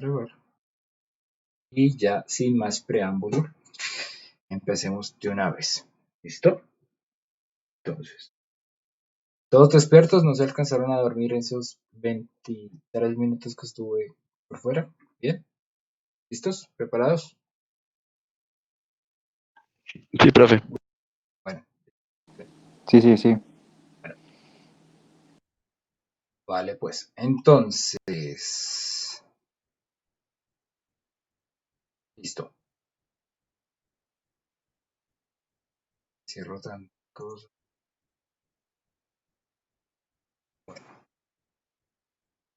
grabar. Y ya sin más preámbulo, empecemos de una vez. ¿Listo? Entonces, todos despiertos, no se alcanzaron a dormir en esos 23 minutos que estuve por fuera. ¿Bien? ¿Listos? ¿Preparados? Sí, profe. Bueno, Sí. bueno. Vale, pues. Entonces. Listo. Cierro tantas cosas.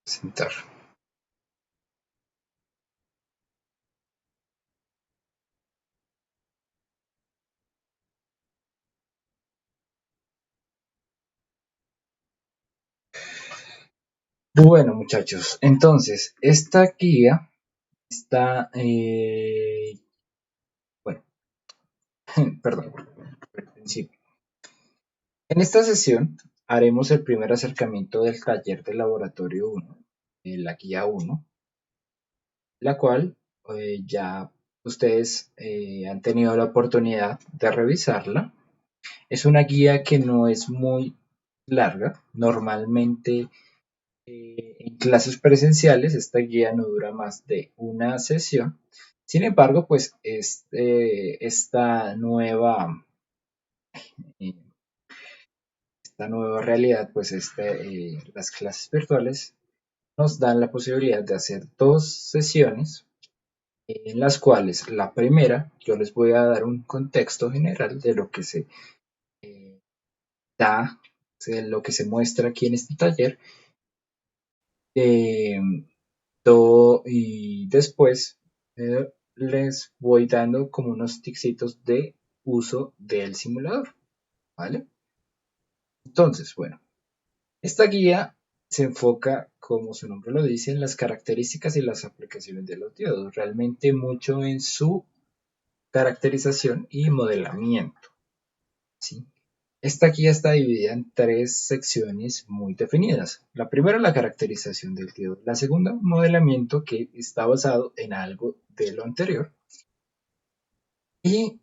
Sentar. Bueno, muchachos, entonces, esta guía está, bueno, perdón, al principio. En esta sesión haremos el primer acercamiento del taller de laboratorio 1, la guía 1, la cual ya ustedes han tenido la oportunidad de revisarla. Es una guía que no es muy larga, normalmente en clases presenciales esta guía no dura más de una sesión. Sin embargo, pues eh, esta nueva realidad, pues las clases virtuales nos dan la posibilidad de hacer dos sesiones en las cuales la primera yo les voy a dar un contexto general de lo que se da, de lo que se muestra aquí en este taller. Eh, y después les voy dando como unos ticsitos de uso del simulador, ¿vale? Entonces, bueno, esta guía se enfoca, como su nombre lo dice, en las características y las aplicaciones de los diodos, realmente mucho en su caracterización y modelamiento, ¿sí? Esta guía está dividida en tres secciones muy definidas. La primera, la caracterización del diodo. La segunda, modelamiento, que está basado en algo de lo anterior. Y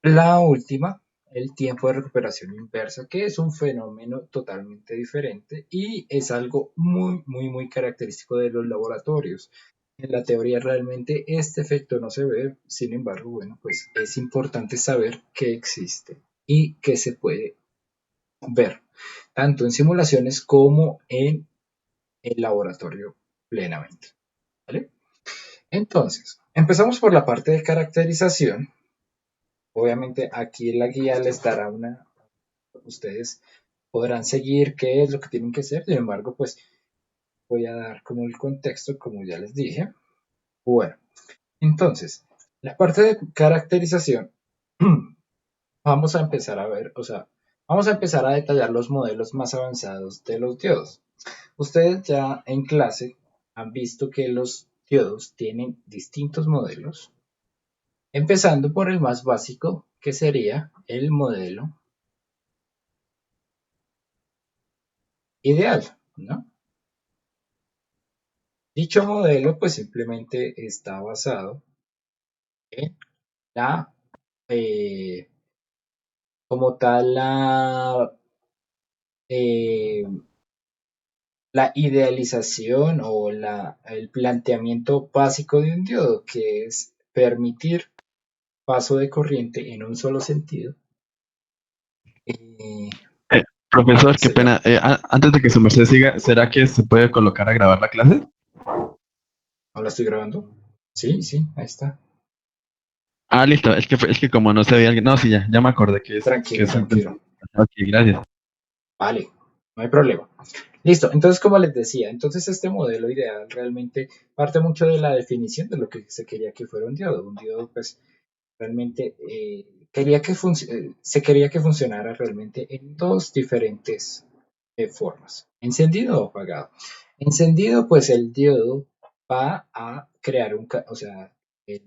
la última, el tiempo de recuperación inversa, que es un fenómeno totalmente diferente y es algo muy característico de los laboratorios. En la teoría realmente este efecto no se ve, sin embargo, bueno, pues es importante saber que existe y que se puede ver, tanto en simulaciones como en el laboratorio plenamente, ¿vale? Entonces, empezamos por la parte de caracterización. Obviamente aquí en la guía les dará ustedes podrán seguir qué es lo que tienen que hacer, sin embargo, pues voy a dar como el contexto, como ya les dije. Bueno, entonces, la parte de caracterización, vamos a empezar a ver, o sea, vamos a empezar a detallar los modelos más avanzados de los diodos. Ustedes ya en clase han visto que los diodos tienen distintos modelos, empezando por el más básico, que sería el modelo ideal, ¿no? Dicho modelo pues simplemente está basado en la, eh, como tal, eh, la idealización o el planteamiento básico de un diodo, que es permitir paso de corriente en un solo sentido. Profesor, qué Señor, pena. Antes de que su merced siga, ¿será que se puede colocar a grabar la clase? ¿no la estoy grabando? Sí, ahí está. Ah, listo. Es que como no se veía alguien. No, sí, ya me acordé que Tranquilo, es un... tranquilo. Ok, gracias. Vale, no hay problema. Listo, entonces como les decía, entonces este modelo ideal realmente parte mucho de la definición de lo que se quería que fuera un diodo. Un diodo pues realmente se quería que funcionara realmente en dos diferentes formas, encendido o apagado. Encendido, pues el diodo va a crear o sea, el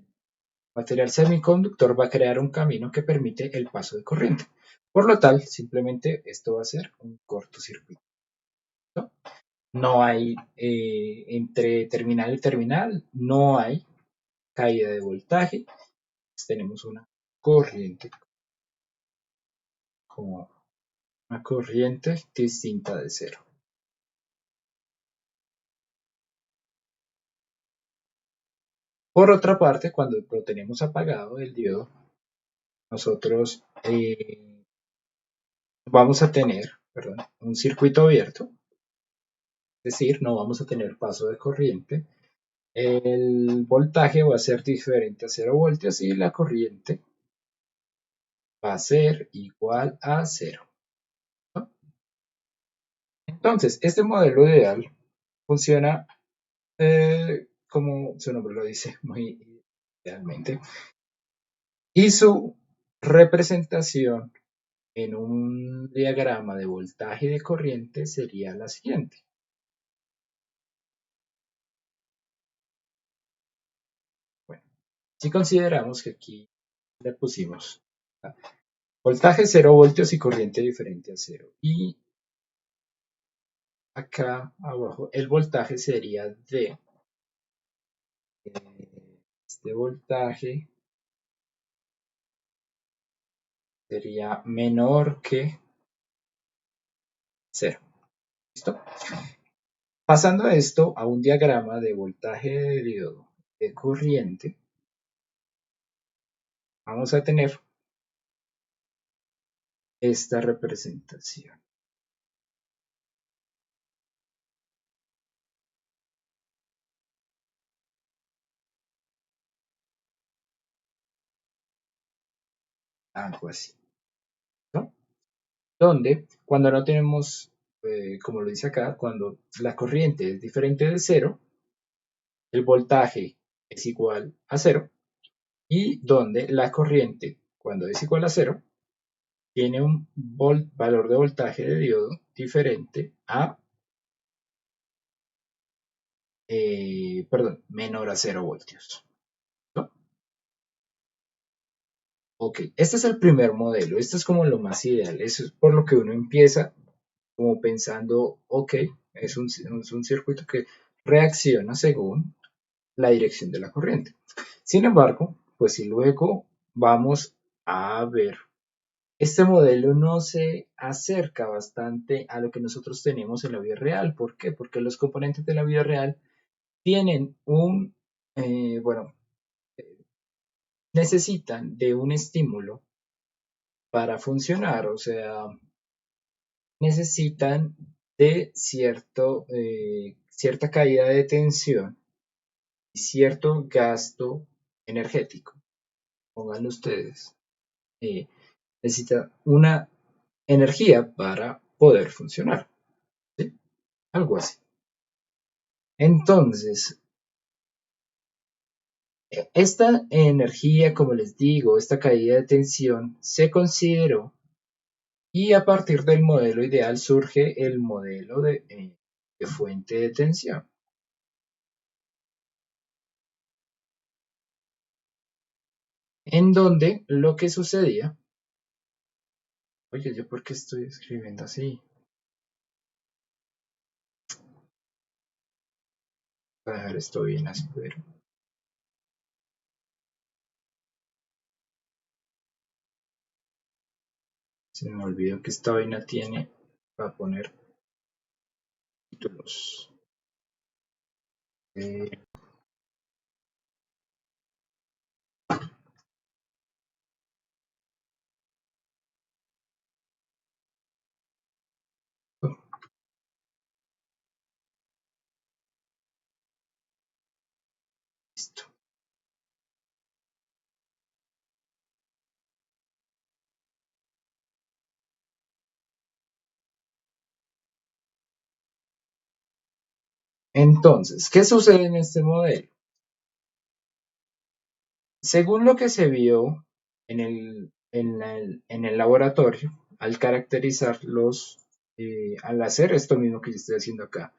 material semiconductor va a crear un camino que permite el paso de corriente. Por lo tal, simplemente esto va a ser un cortocircuito, ¿no? No hay, entre terminal y terminal, no hay caída de voltaje. Tenemos una corriente como una corriente distinta de cero. Por otra parte, cuando lo tenemos apagado el diodo, nosotros vamos a tener, perdón, un circuito abierto, es decir, no vamos a tener paso de corriente. El voltaje va a ser diferente a 0 voltios y la corriente va a ser igual a 0. ¿No? Entonces, este modelo ideal funciona como su nombre lo dice, muy idealmente. Y su representación en un diagrama de voltaje y de corriente sería la siguiente. Bueno, si consideramos que aquí le pusimos voltaje 0 voltios y corriente diferente a 0. Y acá abajo el voltaje sería de este voltaje sería menor que 0. ¿Listo? Pasando esto a un diagrama de voltaje de diodo de corriente, vamos a tener esta representación. Algo así, ¿no? Donde cuando no tenemos, como lo dice acá, cuando la corriente es diferente de 0, el voltaje es igual a 0, y donde la corriente, cuando es igual a 0, tiene un valor de voltaje de diodo diferente a, perdón, menor a 0 voltios. ¿No? Ok, este es el primer modelo, este es como lo más ideal, eso es por lo que uno empieza como pensando, ok, es un circuito que reacciona según la dirección de la corriente. Sin embargo, pues si luego vamos a ver, este modelo no se acerca bastante a lo que nosotros tenemos en la vida real. ¿Por qué? Porque los componentes de la vida real tienen bueno, necesitan de un estímulo para funcionar, o sea, necesitan de cierta caída de tensión y cierto gasto energético. Pónganlo ustedes. eh, necesita una energía para poder funcionar. ¿Sí? Algo así. Entonces, esta energía, como les digo, esta caída de tensión se consideró y a partir del modelo ideal surge el modelo de fuente de tensión. En donde lo que sucedía, oye, ¿yo por qué estoy escribiendo así? Voy a dejar esto bien áspero. Se me olvidó que esta vaina tiene para poner títulos. Eh, Listo. Entonces, ¿qué sucede en este modelo? Según lo que se vio en el laboratorio, al caracterizar al hacer esto mismo que yo estoy haciendo acá,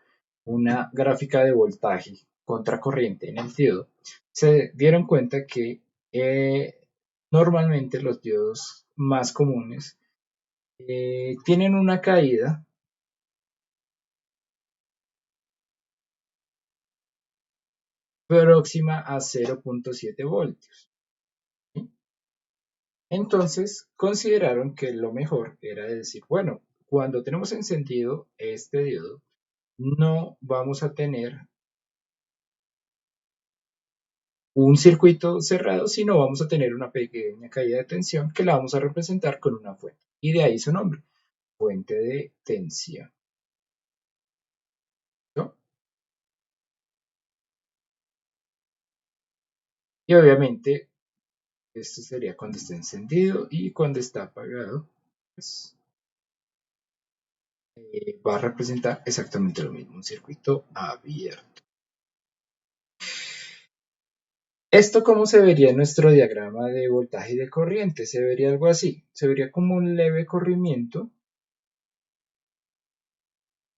una gráfica de voltaje contra corriente en el diodo, se dieron cuenta que normalmente los diodos más comunes tienen una caída próxima a 0.7 voltios. ¿Sí? Entonces consideraron que lo mejor era decir, bueno, cuando tenemos encendido este diodo, no vamos a tener un circuito cerrado, sino vamos a tener una pequeña caída de tensión que la vamos a representar con una fuente. Y de ahí su nombre, fuente de tensión. ¿No? Y obviamente esto sería cuando está encendido, y cuando está apagado, pues, va a representar exactamente lo mismo, un circuito abierto. ¿Esto cómo se vería en nuestro diagrama de voltaje y de corriente? Se vería algo así, se vería como un leve corrimiento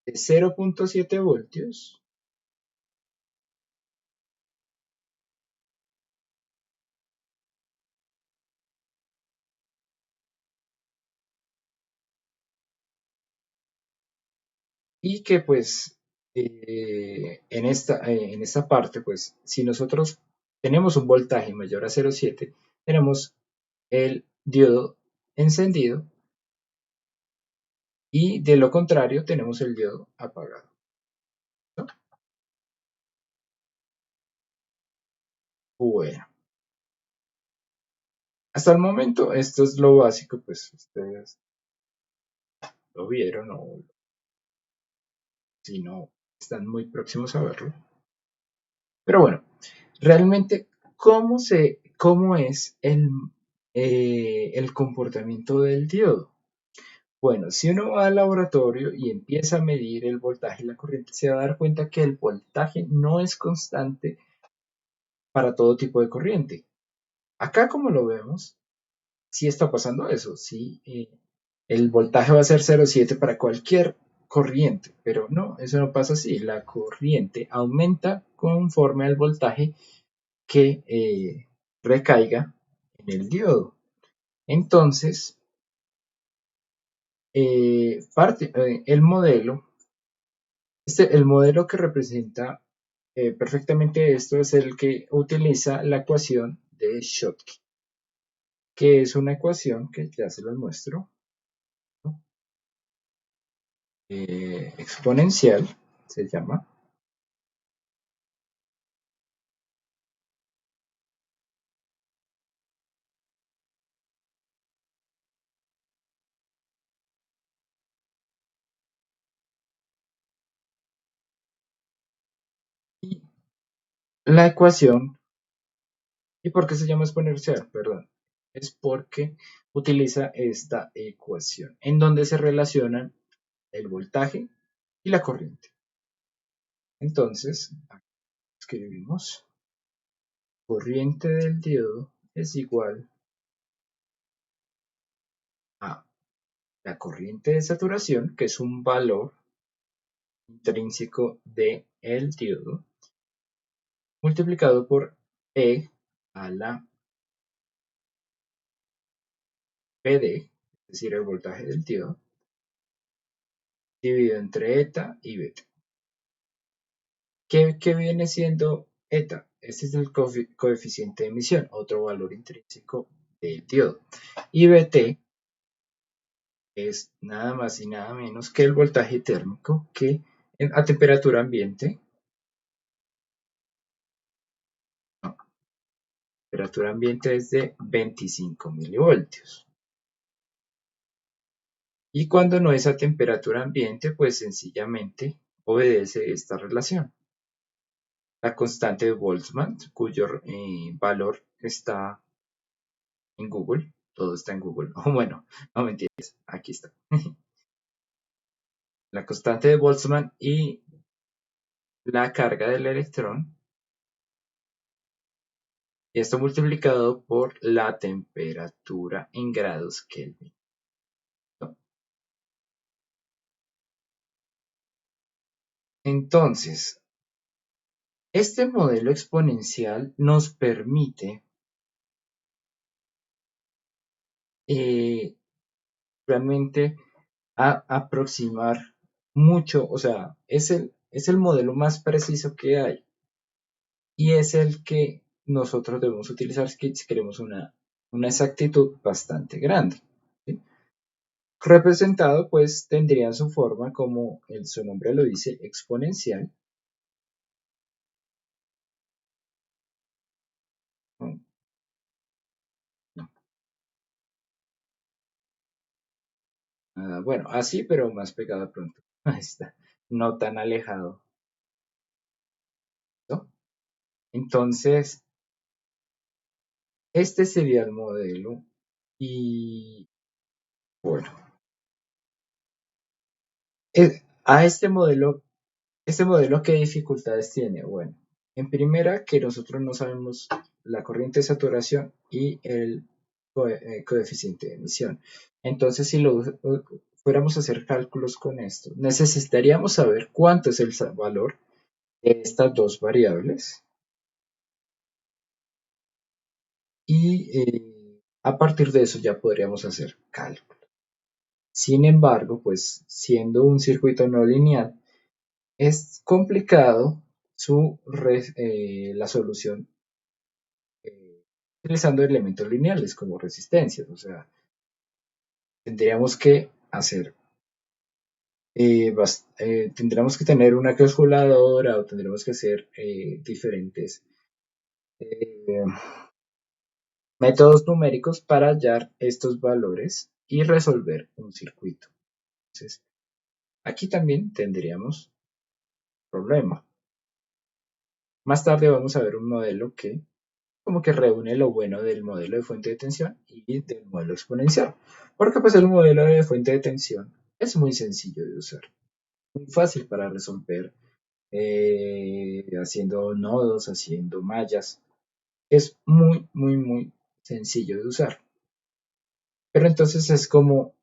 de 0.7 voltios y que pues en esta parte, pues si nosotros tenemos un voltaje mayor a 0.7, tenemos el diodo encendido, y de lo contrario tenemos el diodo apagado, ¿no? Bueno, hasta el momento esto es lo básico, pues ustedes lo vieron, o si no están muy próximos a verlo. Pero bueno, realmente, ¿cómo es el comportamiento del diodo? Bueno, si uno va al laboratorio y empieza a medir el voltaje y la corriente, se va a dar cuenta que el voltaje no es constante para todo tipo de corriente. Acá, como lo vemos, sí está pasando eso, sí, el voltaje va a ser 0.7 para cualquier corriente, pero no, eso no pasa así. La corriente aumenta conforme al voltaje que recaiga en el diodo. Entonces, el modelo, el modelo que representa perfectamente esto es el que utiliza la ecuación de Schottky, que es una ecuación que ya se la muestro, ¿no? Exponencial se llama. Y la ecuación, ¿y por qué se llama exponencial? Perdón, es porque utiliza esta ecuación en donde se relacionan el voltaje y la corriente. Entonces, escribimos corriente del diodo es igual a la corriente de saturación, que es un valor intrínseco de el diodo, multiplicado por E a la PD, es decir, el voltaje del diodo, dividido entre eta y beta. ¿Qué viene siendo eta? Este es el coeficiente de emisión, otro valor intrínseco del diodo. Y Bt es nada más y nada menos que el voltaje térmico que a temperatura ambiente, no, temperatura ambiente es de 25 milivoltios. Y cuando no es a temperatura ambiente, pues sencillamente obedece esta relación. La constante de Boltzmann, cuyo valor está en Google, todo está en Google. Oh, bueno, no mentiras, aquí está. La constante de Boltzmann y la carga del electrón, y esto multiplicado por la temperatura en grados Kelvin. Entonces, este modelo exponencial nos permite realmente aproximar mucho, o sea, es el modelo más preciso que hay. y es el que nosotros debemos utilizar si queremos una exactitud bastante grande. ¿Sí? Representado, pues tendría su forma como su nombre lo dice, exponencial. Bueno, así, pero más pegado pronto. Ahí está, no tan alejado, ¿no? Entonces, este sería el modelo y bueno, a este modelo, ¿qué dificultades tiene? Bueno, en primera, que nosotros no sabemos la corriente de saturación y el coeficiente de emisión. Entonces, si fuéramos a hacer cálculos con esto, necesitaríamos saber cuánto es el valor de estas dos variables y a partir de eso ya podríamos hacer cálculos. Sin embargo, pues siendo un circuito no lineal, es complicado la solución utilizando elementos lineales como resistencias. O sea, tendríamos que hacer, tendríamos que tener una calculadora o tendríamos que hacer diferentes eh, métodos numéricos para hallar estos valores y resolver un circuito. Entonces, aquí también tendríamos problema. Más tarde vamos a ver un modelo que como que reúne lo bueno del modelo de fuente de tensión y del modelo exponencial. Porque pues el modelo de fuente de tensión es muy sencillo de usar, muy fácil para resolver haciendo nodos, haciendo mallas. Es muy, muy, muy sencillo de usar. Pero entonces es como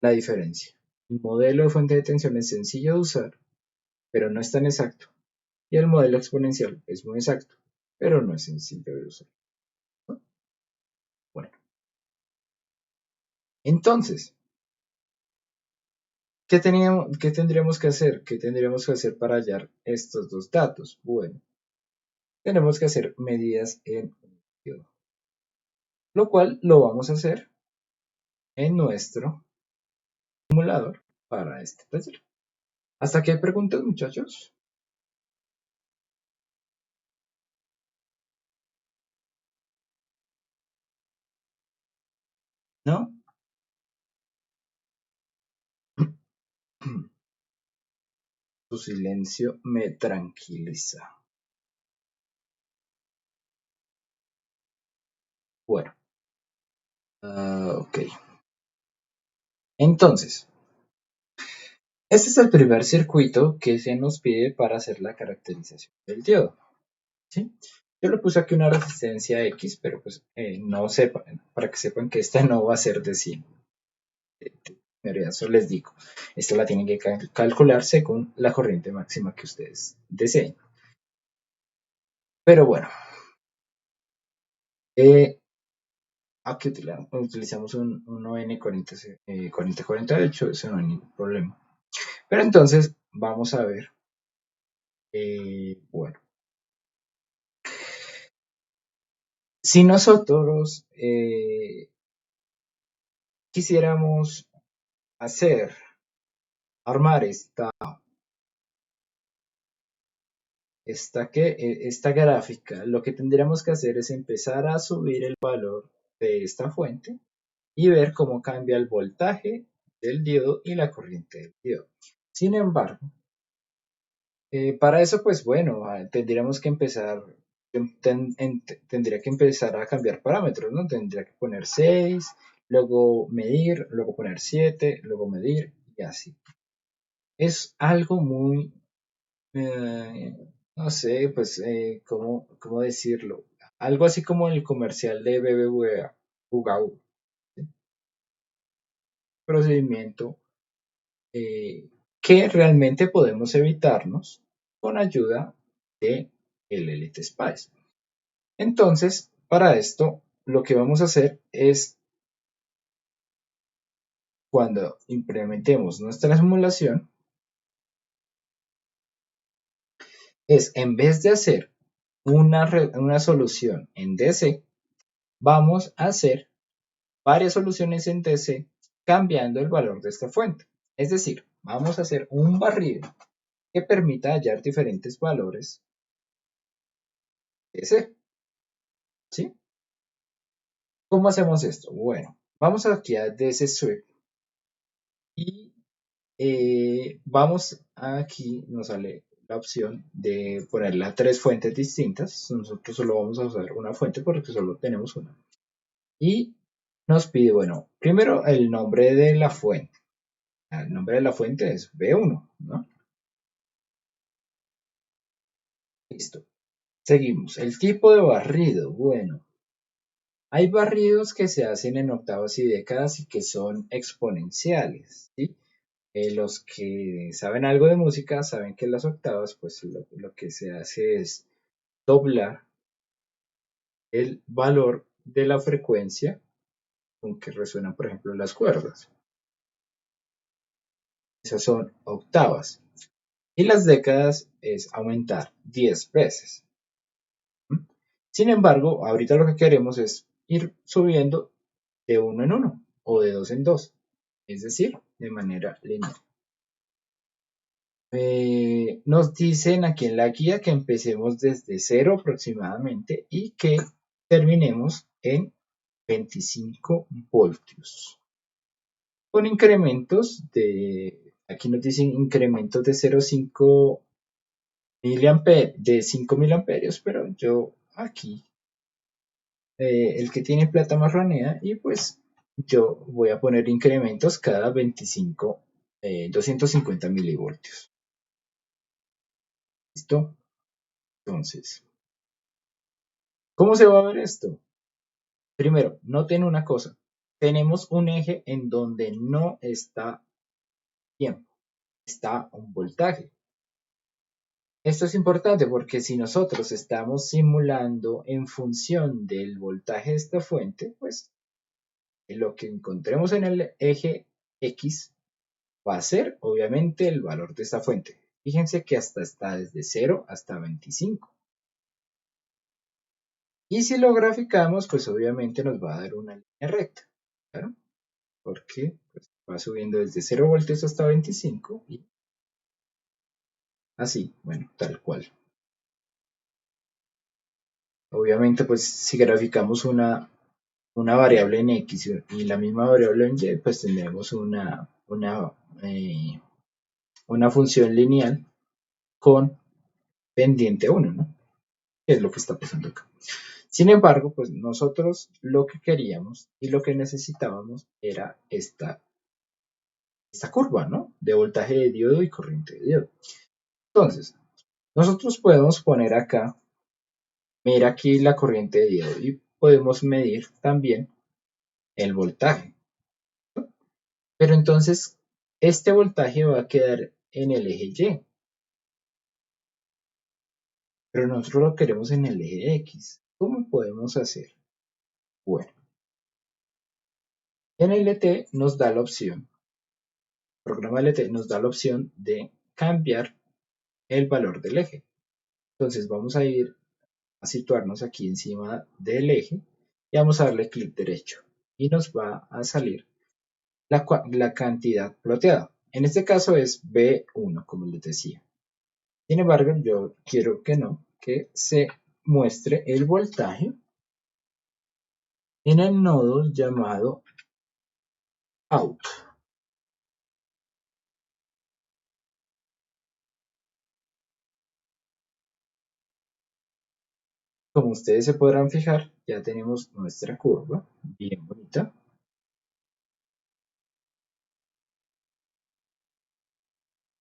la diferencia. El modelo de fuente de tensión es sencillo de usar, pero no es tan exacto. Y el modelo exponencial es muy exacto, pero no es sencillo de usar. Bueno, entonces, ¿qué tendríamos que hacer? ¿Qué tendríamos que hacer para hallar estos dos datos? Bueno, tenemos que hacer medidas en un periodo, lo cual lo vamos a hacer en nuestro simulador para este taller. ¿Hasta qué preguntas, muchachos? ¿No? Su silencio me tranquiliza. Bueno, ok. Entonces, este es el primer circuito que se nos pide para hacer la caracterización del diodo. ¿Sí? Yo le puse aquí una resistencia X, pero pues no sepan, para que sepan que esta no va a ser de 100. Eso les digo. Esta la tienen que calcular según la corriente máxima que ustedes deseen. Pero bueno, aquí utilizamos un N4048, eso no hay ningún problema. Pero entonces vamos a ver, bueno, si nosotros quisiéramos armar esta gráfica, lo que tendríamos que hacer es empezar a subir el valor de esta fuente y ver cómo cambia el voltaje del diodo y la corriente del diodo. Sin embargo, para eso, pues bueno, tendríamos que empezar, tendría que empezar a cambiar parámetros, ¿no? Tendría que poner 6, luego medir, luego poner 7, luego medir y así. Es algo muy, no sé, pues, ¿cómo decirlo? Algo así como el comercial de BBVA, Ugao, ¿sí? Procedimiento que realmente podemos evitarnos con ayuda de el Elite Spice. Entonces, para esto, lo que vamos a hacer es, cuando implementemos nuestra simulación, es en vez de hacer una solución en DC, vamos a hacer varias soluciones en DC cambiando el valor de esta fuente. Es decir, vamos a hacer un barrido que permita hallar diferentes valores DC. ¿Sí? ¿Cómo hacemos esto? Bueno, vamos aquí a DC Sweep y vamos aquí, nos sale la opción de ponerle a 3 fuentes distintas. Nosotros solo vamos a usar una fuente porque solo tenemos una. Y nos pide, bueno, primero el nombre de la fuente. El nombre de la fuente es B1, ¿no? Listo. Seguimos. El tipo de barrido. Bueno, hay barridos que se hacen en octavas y décadas y que son exponenciales, ¿sí? Los que saben algo de música saben que las octavas, pues lo que se hace es doblar el valor de la frecuencia con que resuenan, por ejemplo, las cuerdas. Esas son octavas. Y las décadas es aumentar 10 veces. Sin embargo, ahorita lo que queremos es ir subiendo de uno en uno o de dos en dos, es decir, de manera lineal. Nos dicen aquí en la guía que empecemos desde 0 aproximadamente y que terminemos en 25 voltios. Con incrementos aquí nos dicen incrementos de 0,5 de 5 miliamperios, pero yo aquí, el que tiene plata marronea, y pues yo voy a poner incrementos cada 250 milivoltios. ¿Listo? Entonces, ¿cómo se va a ver esto? Primero, noten una cosa. Tenemos un eje en donde no está tiempo, está un voltaje. Esto es importante porque si nosotros estamos simulando en función del voltaje de esta fuente, pues lo que encontremos en el eje X va a ser obviamente el valor de esta fuente. Fíjense que hasta está desde 0 hasta 25. Y si lo graficamos, pues obviamente nos va a dar una línea recta, ¿claro? Porque pues, va subiendo desde 0 voltios hasta 25 y así, bueno, tal cual. Obviamente, pues si graficamos una variable en X y la misma variable en Y, pues tendremos una función lineal con pendiente 1, ¿no? Que es lo que está pasando acá. Sin embargo, pues nosotros lo que queríamos y lo que necesitábamos era esta curva, ¿no? De voltaje de diodo y corriente de diodo. Entonces, nosotros podemos poner acá, mira aquí la corriente de diodo y podemos medir también el voltaje. Pero entonces, este voltaje va a quedar en el eje Y. Pero nosotros lo queremos en el eje X. ¿Cómo podemos hacer? Bueno, en LT nos da la opción, el programa LT nos da la opción de cambiar el valor del eje. Entonces vamos a ir a situarnos aquí encima del eje y vamos a darle clic derecho y nos va a salir la cantidad ploteada. En este caso es B1, como les decía. Sin embargo, yo quiero que se muestre el voltaje en el nodo llamado out. Como ustedes se podrán fijar, ya tenemos nuestra curva bien bonita.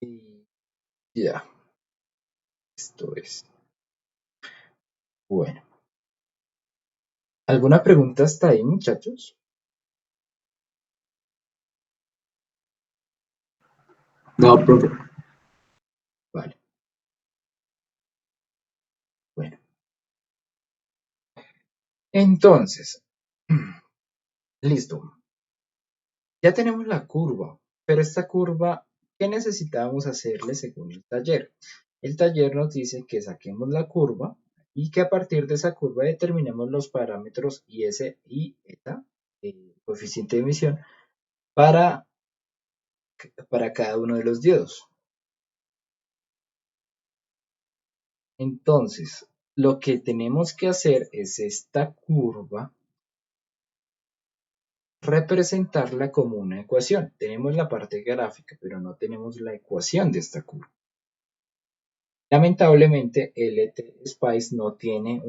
Y ya, esto es. Bueno. ¿Alguna pregunta hasta ahí, muchachos? No, profe. Vale. Bueno. Entonces, listo. Ya tenemos la curva, pero esta curva, ¿qué necesitábamos hacerle según el taller? El taller nos dice que saquemos la curva, y que a partir de esa curva determinemos los parámetros IS y ETA, coeficiente de emisión, para cada uno de los diodos. Entonces, lo que tenemos que hacer es esta curva representarla como una ecuación. Tenemos la parte gráfica, pero no tenemos la ecuación de esta curva. Lamentablemente, LTSpice no tiene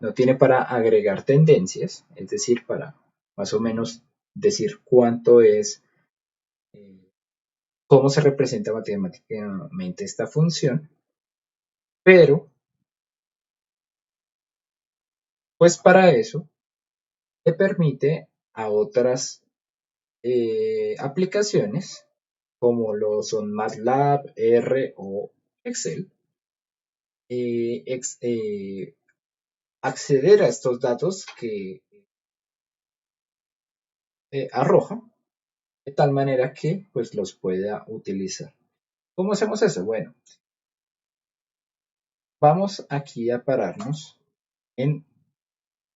no tiene para agregar tendencias, es decir, para más o menos decir cuánto es, cómo se representa matemáticamente esta función, pero pues para eso le permite a otras aplicaciones como lo son MATLAB, R o Excel, acceder a estos datos que arroja de tal manera que pues los pueda utilizar. ¿Cómo hacemos eso? Bueno, vamos aquí a pararnos en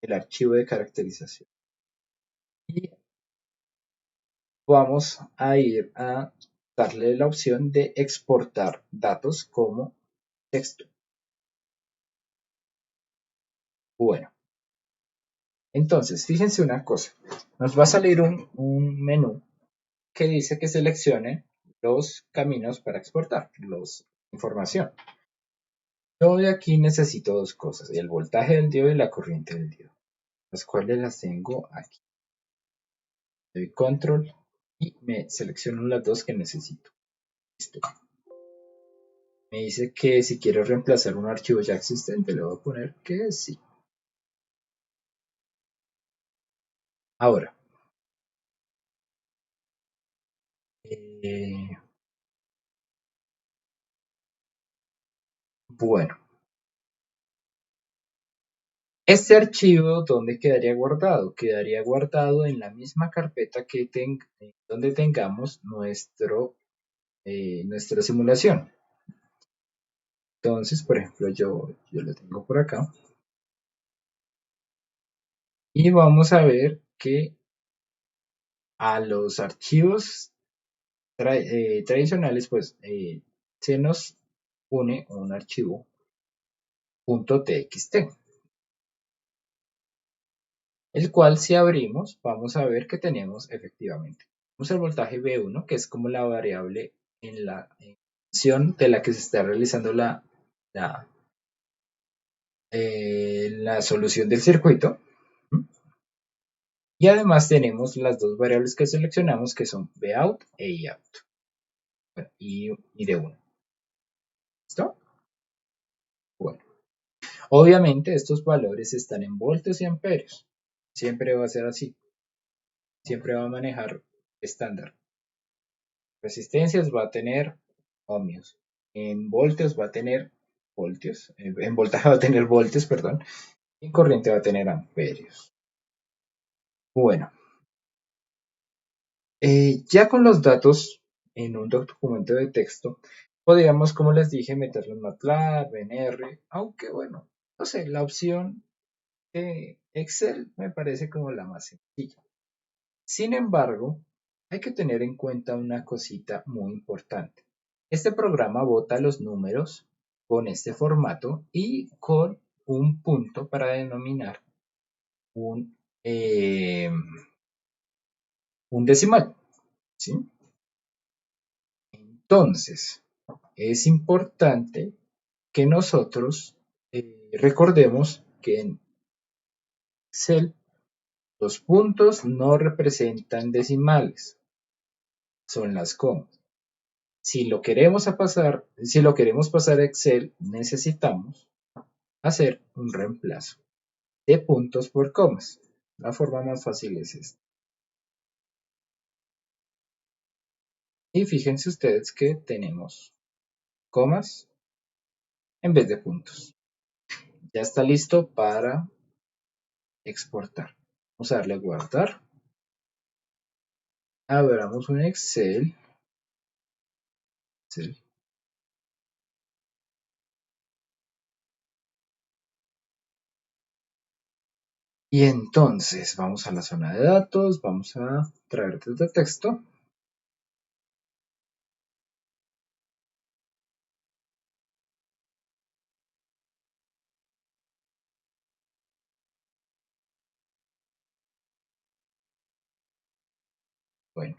el archivo de caracterización y vamos a ir a darle la opción de exportar datos como texto. Bueno, entonces fíjense una cosa, nos va a salir un menú que dice que seleccione los caminos para exportar información. Yo de aquí necesito dos cosas, el voltaje del diodo y la corriente del diodo, las cuales las tengo aquí. Doy control y me selecciono las dos que necesito. Listo. Me dice que si quiero reemplazar un archivo ya existente, le voy a poner que sí. Ahora, bueno, este archivo, ¿dónde quedaría guardado? Quedaría guardado en la misma carpeta que donde tengamos nuestra simulación. Entonces, por ejemplo, yo lo tengo por acá. Y vamos a ver que a los archivos tradicionales, pues se nos une un archivo .txt, el cual si abrimos vamos a ver que tenemos efectivamente el voltaje V1, que es como la variable en la función de la que se está realizando la solución del circuito. Y además tenemos las dos variables que seleccionamos, que son Vout e Iout. Bueno, y D1. ¿Listo? Bueno. Obviamente estos valores están en voltios y amperios. Siempre va a ser así. Siempre va a manejar estándar. Resistencias va a tener ohmios. En voltios va a tener voltios. En voltaje va a tener voltios, perdón. Y en corriente va a tener amperios. Bueno. Ya con los datos en un documento de texto, podríamos, como les dije, meterlo en MATLAB, en R, aunque bueno, no sé, la opción de Excel me parece como la más sencilla. Sin embargo, hay que tener en cuenta una cosita muy importante. Este programa bota los números con este formato y con un punto para denominar un decimal, ¿sí? Entonces, es importante que nosotros recordemos que en Excel los puntos no representan decimales, son las comas. Si lo queremos pasar a Excel, necesitamos hacer un reemplazo de puntos por comas. La forma más fácil es esta. Y fíjense ustedes que tenemos comas en vez de puntos. Ya está listo para exportar. Vamos a darle a guardar. Abramos un Excel. Y entonces vamos a la zona de datos, vamos a traer desde texto. Bueno,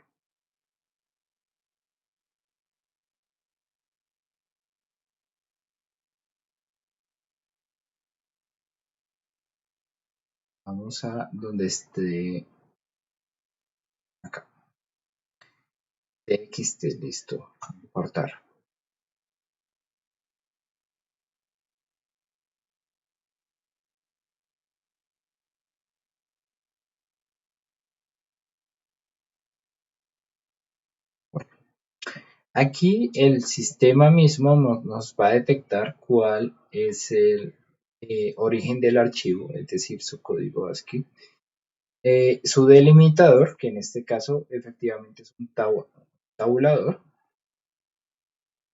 vamos a donde esté acá. TXT, listo. Importar. Bueno, aquí el sistema mismo nos va a detectar cuál es el origen del archivo, es decir, su código ASCII. Su delimitador, que en este caso efectivamente es un tabulador,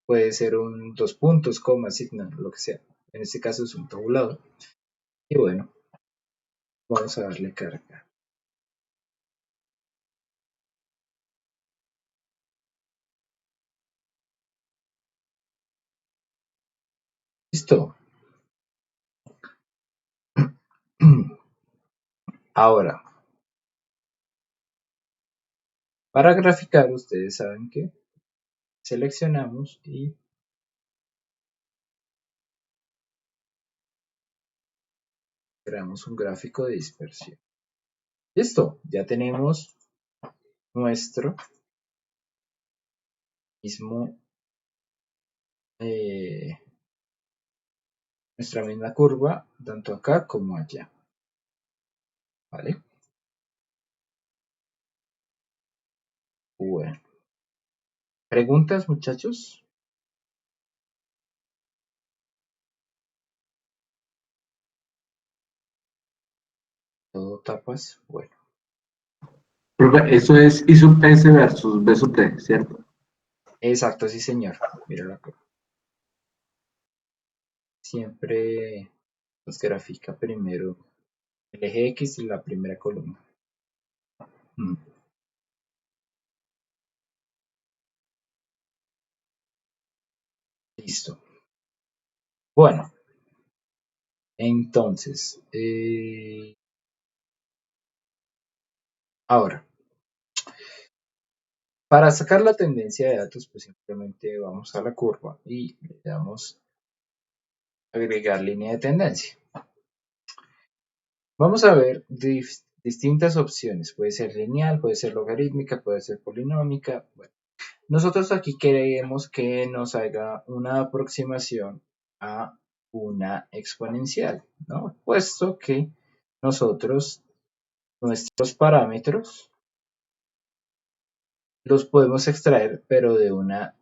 puede ser un dos puntos, coma, signo, lo que sea. En este caso es un tabulador. Y bueno, vamos a darle carga. Listo. Ahora, para graficar, ustedes saben que seleccionamos y creamos un gráfico de dispersión. Listo, ya tenemos nuestro mismo, eh, nuestra misma curva, tanto acá como allá. ¿Vale? Bueno. ¿Preguntas, muchachos? ¿Todo tapas? Bueno. Profe, eso es I sub S versus B sub T, ¿cierto? Exacto, sí, señor. Mira la curva. Siempre nos grafica primero el eje X y la primera columna. Mm, Listo. Bueno, entonces, ahora, para sacar la tendencia de datos, pues simplemente vamos a la curva y le damos agregar línea de tendencia. Vamos a ver distintas opciones. Puede ser lineal, puede ser logarítmica, puede ser polinómica. Bueno, nosotros aquí queremos que nos haga una aproximación a una exponencial, ¿no? Puesto que nosotros, nuestros parámetros, los podemos extraer, pero de una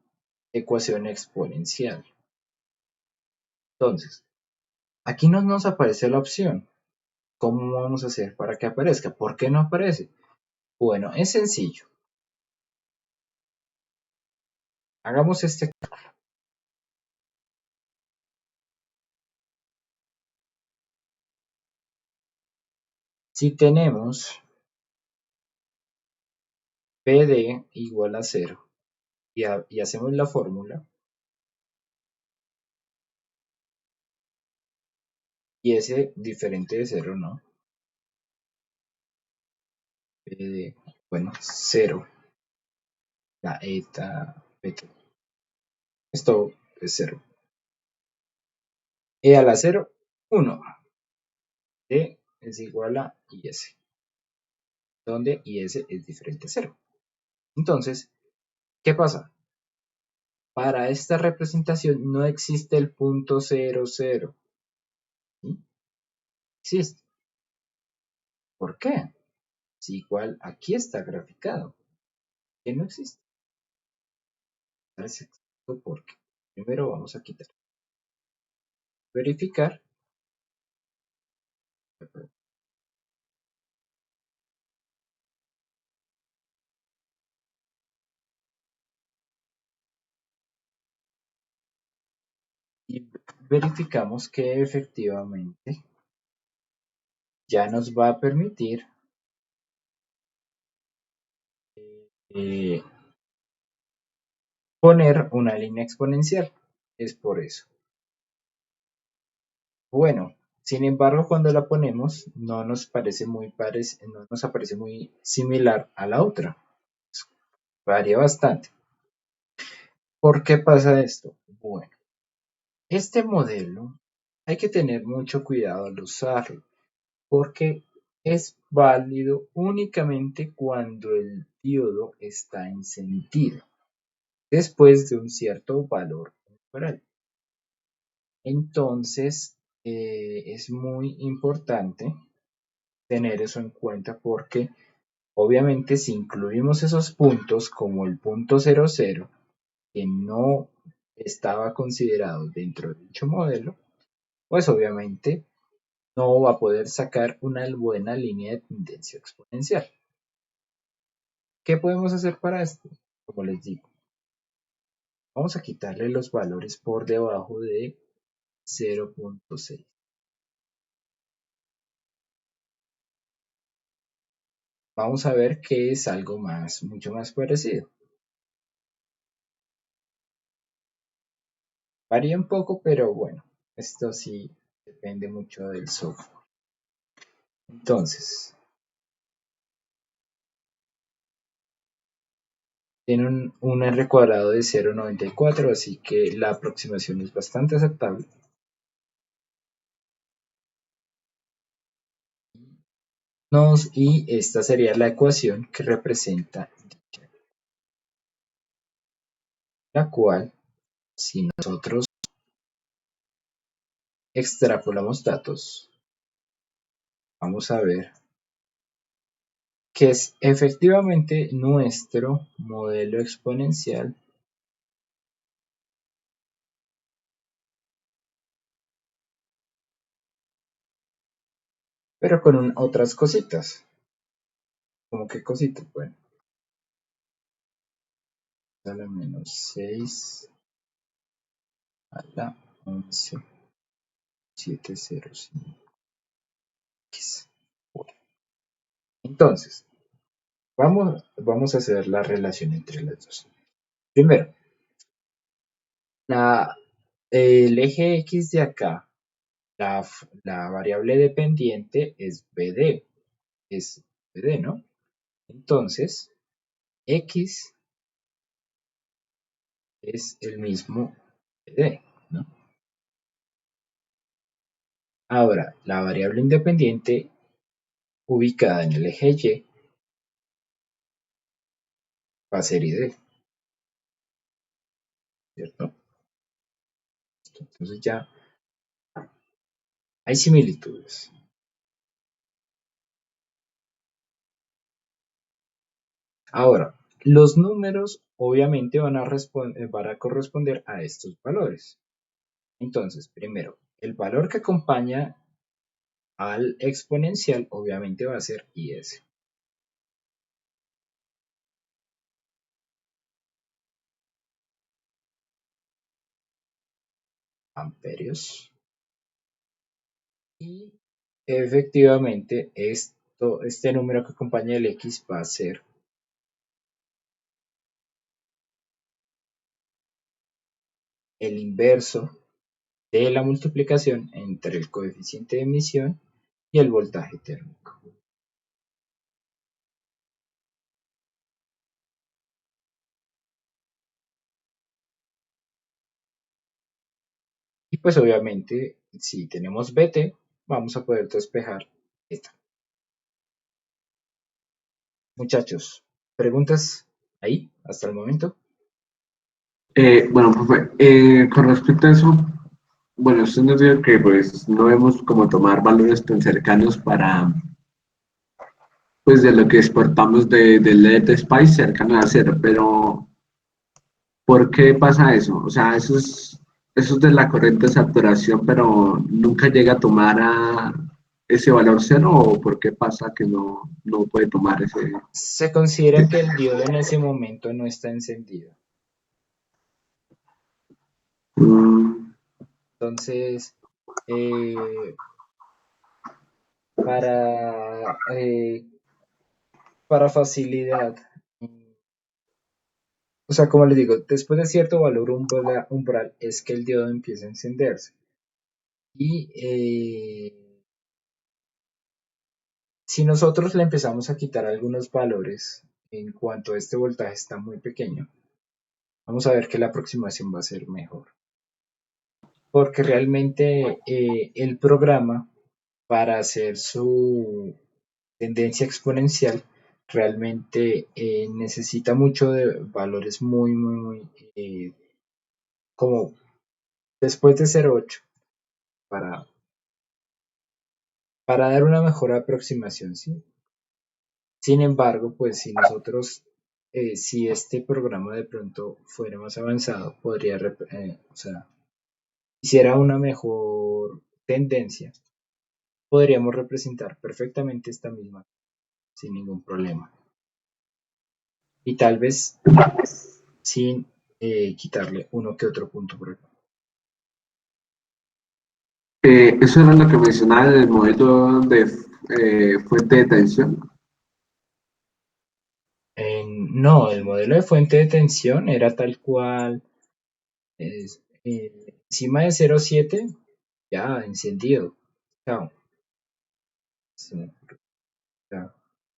ecuación exponencial. Entonces, aquí no nos aparece la opción. ¿Cómo vamos a hacer para que aparezca? ¿Por qué no aparece? Bueno, es sencillo. Hagamos este. Si tenemos PD igual a 0 y hacemos la fórmula, y ese diferente de 0, ¿no? PD, bueno, 0, la eta, beta. Esto es 0. E a la 0, 1. D es igual a IS, donde IS es diferente a 0. Entonces, ¿qué pasa? Para esta representación no existe el punto 0, 0. ¿Sí? Existe. ¿Por qué? Si igual aquí está graficado, que no existe. Porque primero vamos a quitar, verificar, y verificamos que efectivamente ya nos va a permitir eh, poner una línea exponencial. Es por eso. Bueno, sin embargo, cuando la ponemos, no nos aparece muy similar a la otra. Varía bastante. ¿Por qué pasa esto? Bueno, este modelo hay que tener mucho cuidado al usarlo, porque es válido únicamente cuando el diodo está encendido, después de un cierto valor temporal. Entonces, es muy importante tener eso en cuenta porque obviamente si incluimos esos puntos como el punto 00 que no estaba considerado dentro de dicho modelo, pues obviamente no va a poder sacar una buena línea de tendencia exponencial. ¿Qué podemos hacer para esto? Como les digo, vamos a quitarle los valores por debajo de 0.6. Vamos a ver qué es algo mucho más parecido. Varía un poco, pero bueno, esto sí depende mucho del software. Entonces, tiene un R cuadrado de 0.94, así que la aproximación es bastante aceptable. Y esta sería la ecuación que representa dicha, la cual, si nosotros extrapolamos datos, vamos a ver que es efectivamente nuestro modelo exponencial, pero con otras cositas. ¿Cómo qué cositas? Bueno, a la menos 6 a la 11.705x. Bueno, entonces, vamos a hacer la relación entre las dos. Primero, el eje X de acá, la variable dependiente es BD, ¿no? Entonces, X es el mismo BD, ¿no? Ahora, la variable independiente ubicada en el eje Y va a ser ID, ¿cierto? Entonces ya hay similitudes. Ahora, los números obviamente van a corresponder a estos valores. Entonces, primero, el valor que acompaña al exponencial obviamente va a ser IS. Amperios. Y efectivamente, este número que acompaña el X va a ser el inverso de la multiplicación entre el coeficiente de emisión y el voltaje térmico. Y pues obviamente, si tenemos BT, vamos a poder despejar esta. Muchachos, ¿preguntas ahí hasta el momento? Bueno, profe, con respecto a eso, bueno, usted nos dijo que pues no debemos como tomar valores tan cercanos para, pues de lo que exportamos de LED Spice cercano a cero, pero ¿por qué pasa eso? O sea, eso es de la corriente de saturación, pero nunca llega a tomar a ese valor cero, ¿o por qué pasa que no puede tomar ese? Se considera que el diodo en ese momento no está encendido. Mm, Entonces, eh, para, eh, para facilidad. O sea, como les digo, después de cierto valor umbral es que el diodo empieza a encenderse. Y si nosotros le empezamos a quitar algunos valores en cuanto a este voltaje está muy pequeño, vamos a ver que la aproximación va a ser mejor. Porque realmente el programa, para hacer su tendencia exponencial, realmente necesita mucho de valores muy, como después de 0,8 para, para dar una mejor aproximación, ¿sí? Sin embargo, pues si nosotros, si este programa de pronto fuera más avanzado, podría, o sea, hiciera una mejor tendencia, podríamos representar perfectamente esta misma sin ningún problema. Y tal vez sin quitarle uno que otro punto por acá. Eso era lo que mencionaba en el modelo de fuente de tensión. No, el modelo de fuente de tensión era tal cual, encima de 0,7 ya encendido. Chao. Sí, ya.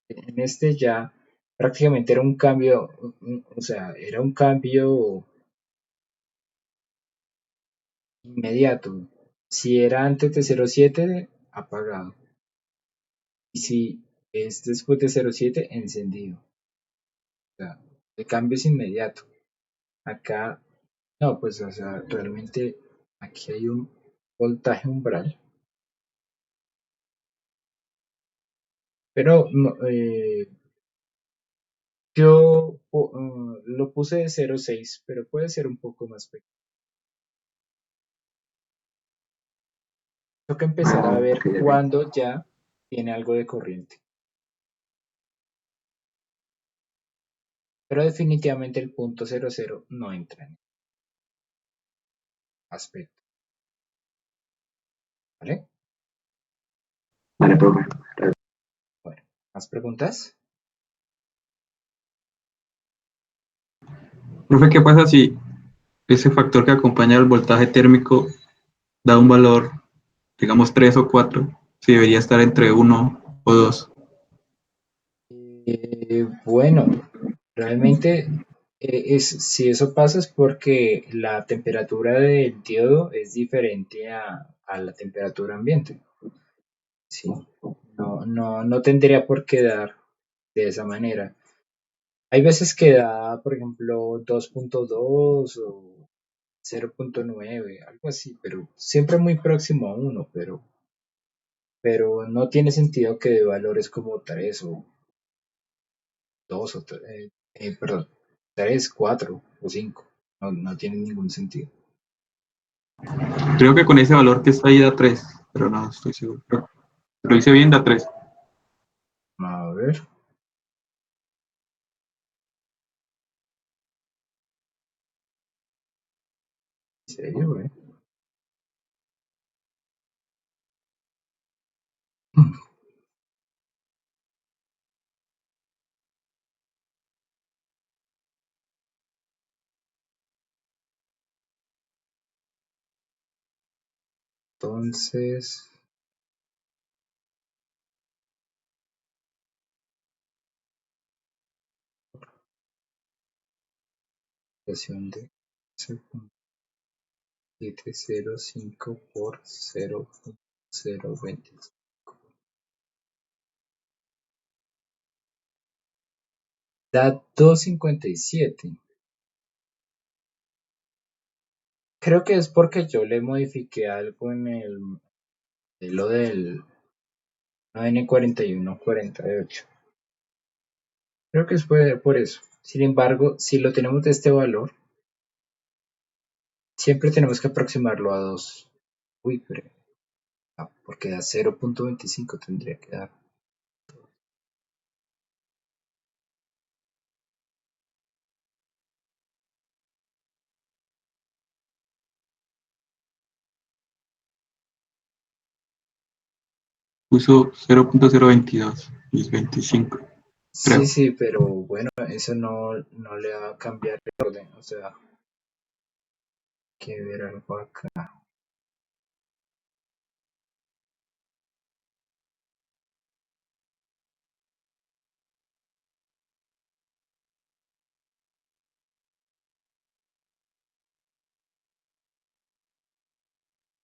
En este ya prácticamente era un cambio, o sea, era un cambio inmediato. Si era antes de 0,7, apagado. Y si es después de 0,7, encendido. O sea, el cambio es inmediato. Acá, no, pues, o sea, realmente aquí hay un voltaje umbral. Pero no, yo lo puse de 0,6, pero puede ser un poco más pequeño. Tengo que empezar a ver Ok, ok. cuándo ya tiene algo de corriente. Pero definitivamente el punto 00 no entra en el aspecto. ¿Vale? Vale, profe. Bueno, ¿más preguntas? Profe, ¿qué pasa si ese factor que acompaña al voltaje térmico da un valor, digamos 3 o 4? Si debería estar entre 1 o 2. Bueno, realmente si eso pasa es porque la temperatura del diodo es diferente a la temperatura ambiente. Sí, no tendría por qué dar de esa manera. Hay veces que da, por ejemplo, 2,2 o 0,9, algo así, pero siempre muy próximo a 1, pero no tiene sentido que de valores como 3 o 2 o 3, perdón, 3, 4 o 5. No tiene ningún sentido. Creo que con ese valor que está ahí da 3, pero no estoy seguro. Pero lo hice bien, da 3. A ver, ¿en serio, Entonces, relación de 0,705 por 0,020. Da 2,57. Creo que es porque yo le modifiqué algo en el modelo del N4148. Creo que es por eso. Sin embargo, si lo tenemos de este valor, siempre tenemos que aproximarlo a 2. Uy, pero porque da 0,25 tendría que dar. Puso 0.022 y es 25, Sí, creo. sí, pero bueno, eso no le va a cambiar el orden. O sea, que ver algo acá.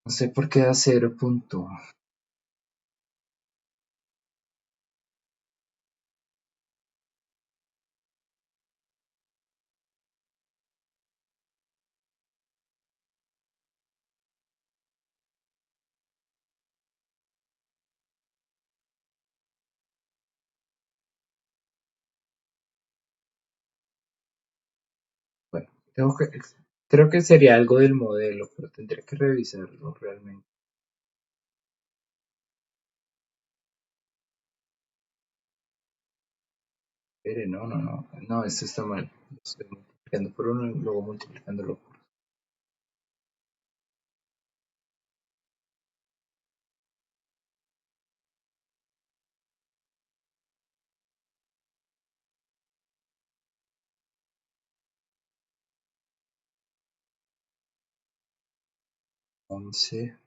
No sé por qué da 0 punto. Bueno, creo que sería algo del modelo, pero tendría que revisarlo realmente. Espere, no, esto está mal. Estoy multiplicando por uno y luego multiplicándolo por. Once.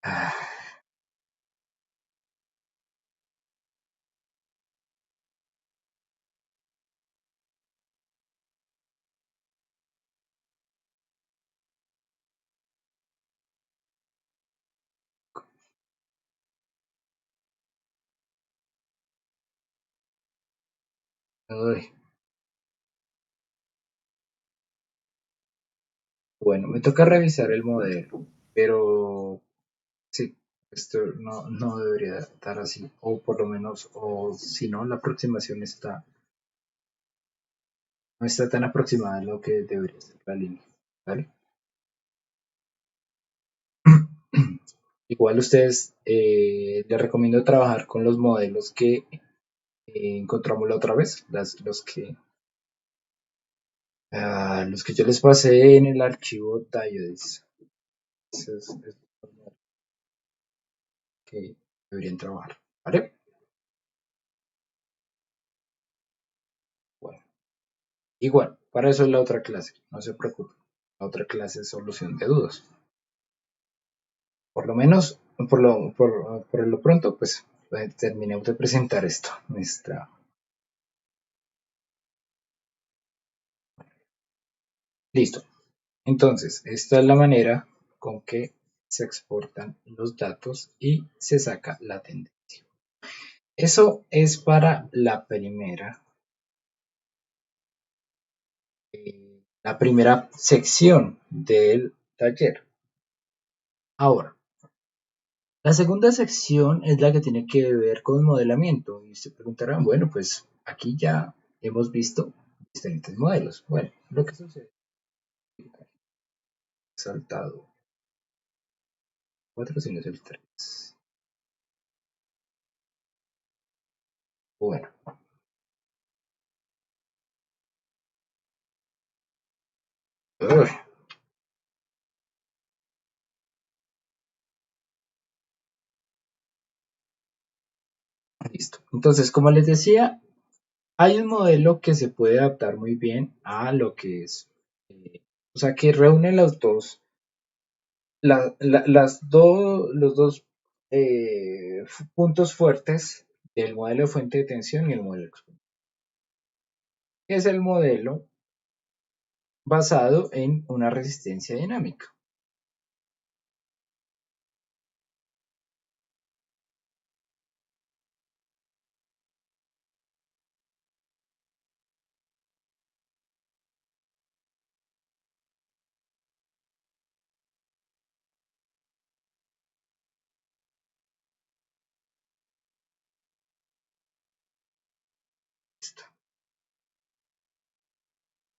Ah, uy. Bueno, me toca revisar el modelo, pero sí, esto no debería estar así, o por lo menos, o si no, la aproximación no está tan aproximada a lo que debería ser la línea, ¿vale? Igual ustedes, les recomiendo trabajar con los modelos que encontramos la otra vez, los que yo les pasé en el archivo Diodes. Esos es los modelos que deberían trabajar, ¿vale? Bueno, igual, para eso es la otra clase, no se preocupen. La otra clase es solución de dudas. Por lo menos, por lo pronto, pues terminé de presentar esto. Listo. Entonces, esta es la manera con que se exportan los datos y se saca la tendencia. Eso es para la primera sección del taller. Ahora, la segunda sección es la que tiene que ver con modelamiento. Y se preguntarán, bueno, pues aquí ya hemos visto diferentes modelos. Bueno, lo que sucede, saltado 4 si no es el 3. Bueno, uy, listo. Entonces, como les decía, hay un modelo que se puede adaptar muy bien a lo que es, o sea, que reúne los dos puntos fuertes del modelo de fuente de tensión y el modelo de exponente. Es el modelo basado en una resistencia dinámica.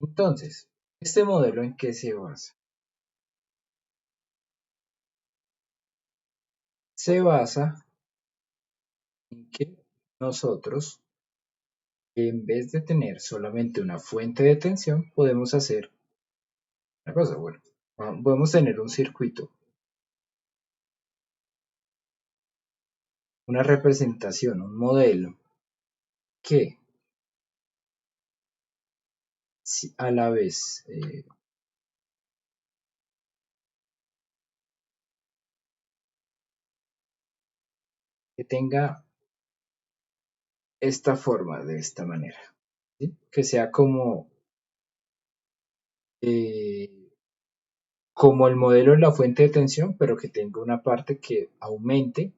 Entonces, ¿este modelo en qué se basa? Se basa en que nosotros En vez de tener solamente una fuente de tensión, podemos hacer una cosa, bueno, podemos tener un circuito, una representación, un modelo que a la vez que tenga esta forma de esta manera, ¿sí? Que sea eh, como el modelo de la fuente de tensión, pero que tenga una parte que aumente